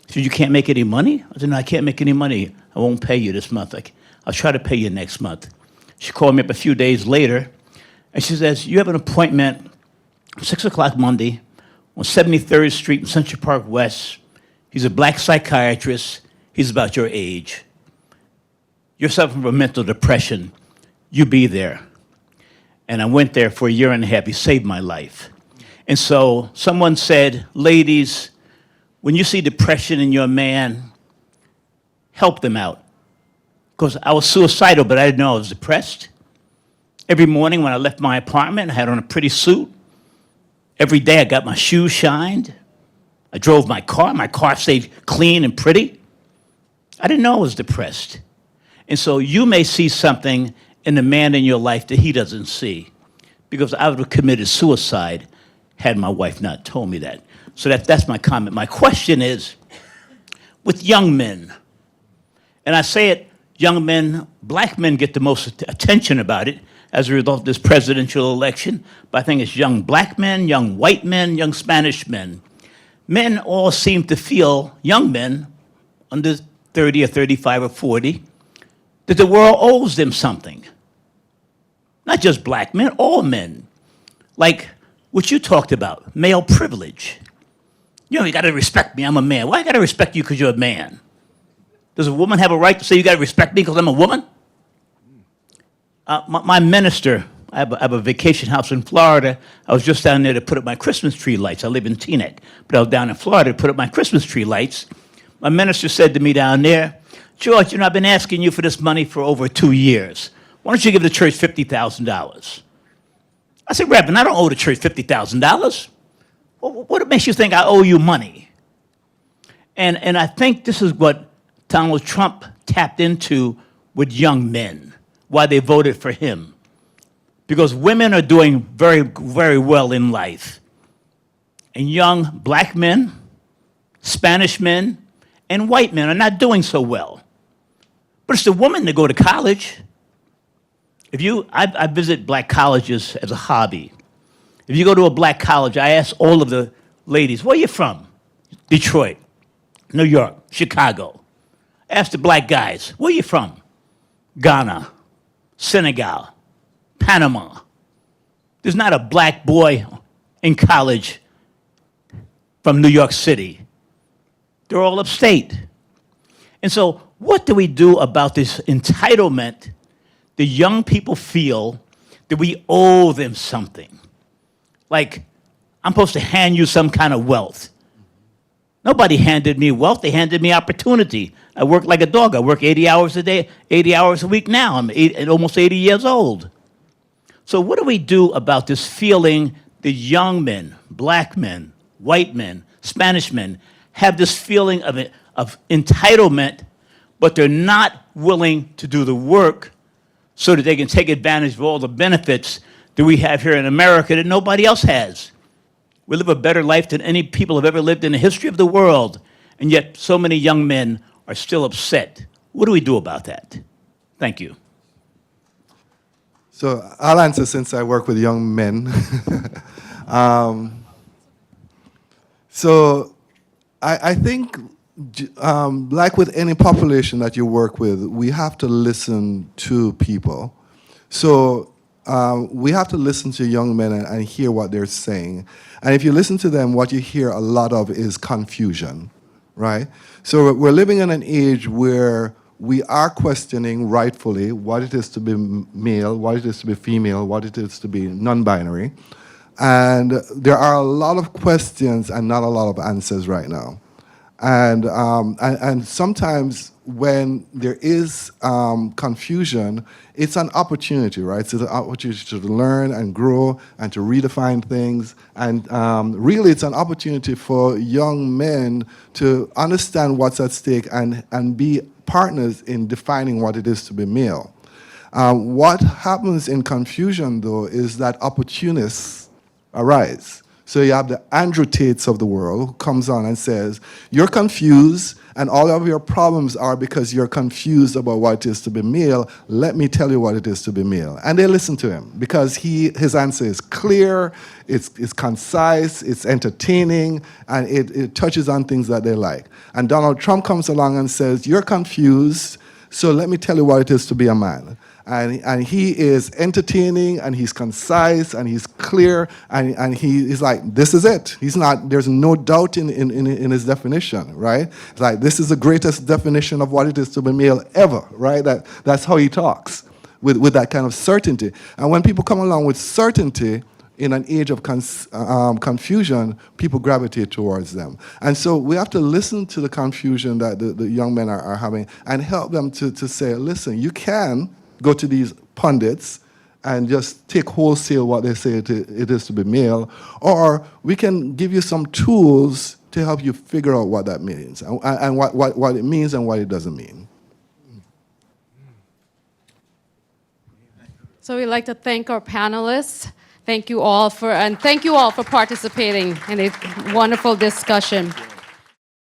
She said, "You can't make any money?" I said, "No, I can't make any money. I won't pay you this month. I'll try to pay you next month." She called me up a few days later, and she says, "You have an appointment 6 o'clock Monday on 73rd Street in Central Park West. He's a black psychiatrist. He's about your age. You're suffering from mental depression. You be there." And I went there for a year and a half. He saved my life. And so someone said, "Ladies, when you see depression in your man, help them out." Because I was suicidal, but I didn't know I was depressed. Every morning when I left my apartment, I had on a pretty suit. Every day I got my shoes shined. I drove my car. My car stayed clean and pretty. I didn't know I was depressed. And so you may see something in the man in your life that he doesn't see, because I would have committed suicide had my wife not told me that. So that's my comment. My question is, with young men, and I say it, young men, black men get the most attention about it as a result of this presidential election, but I think it's young black men, young white men, young Spanish men. Men all seem to feel, young men, under 30 or 35 or 40, that the world owes them something. Not just black men, all men. Like what you talked about, male privilege. You know, you gotta respect me, I'm a man. Why I gotta respect you because you're a man? Does a woman have a right to say you gotta respect me because I'm a woman? My minister, I have a vacation house in Florida. I was just down there to put up my Christmas tree lights. I live in Teaneck, but I was down in Florida to put up my Christmas tree lights. My minister said to me down there, "George, you know, I've been asking you for this money for over 2 years. Why don't you give the church $50,000? I said, "Reverend, I don't owe the church $50,000. What makes you think I owe you money?" And I think this is what Donald Trump tapped into with young men, why they voted for him. Because women are doing very, very well in life. And young black men, Spanish men, and white men are not doing so well. But it's the women that go to college. I visit black colleges as a hobby. If you go to a black college, I ask all of the ladies, "Where are you from?" "Detroit, New York, Chicago." I ask the black guys, "Where are you from?" "Ghana, Senegal, Panama." There's not a black boy in college from New York City. They're all upstate. And so what do we do about this entitlement the young people feel that we owe them something? Like, I'm supposed to hand you some kind of wealth. Nobody handed me wealth. They handed me opportunity. I work like a dog. I work 80 hours a day, 80 hours a week now. I'm almost 80 years old. So what do we do about this feeling that young men, black men, white men, Spanish men, have this feeling of entitlement, but they're not willing to do the work so that they can take advantage of all the benefits that we have here in America that nobody else has? We live a better life than any people have ever lived in the history of the world, and yet so many young men are still upset. What do we do about that? Thank you.
So I'll answer since I work with young men. So I think, like with any population that you work with, we have to listen to people. So we have to listen to young men and hear what they're saying. And if you listen to them, what you hear a lot of is confusion, right? So we're living in an age where we are questioning rightfully what it is to be male, what it is to be female, what it is to be non-binary. And there are a lot of questions and not a lot of answers right now. And sometimes when there is confusion, it's an opportunity, right? It's an opportunity to learn and grow and to redefine things. And really, it's an opportunity for young men to understand what's at stake and be partners in defining what it is to be male. What happens in confusion, though, is that opportunists arise. So you have the Andrew Tates of the world who comes on and says, you're confused, and all of your problems are because you're confused about what it is to be male. Let me tell you what it is to be male. And they listen to him because his answer is clear, it's concise, it's entertaining, and it touches on things that they like. And Donald Trump comes along and says, you're confused, so let me tell you what it is to be a man. And he is entertaining, and he's concise, and he's clear, and he's like, this is it. He's not, there's no doubt in his definition, right? It's like, this is the greatest definition of what it is to be male ever, right? That's how he talks, with that kind of certainty. And when people come along with certainty, in an age of confusion, people gravitate towards them. And so we have to listen to the confusion that the young men are having and help them to say, listen, you can go to these pundits and just take wholesale what they say it is to be male, or we can give you some tools to help you figure out what that means and what it means and what it doesn't mean.
So we'd like to thank our panelists. Thank you all for participating in a wonderful discussion.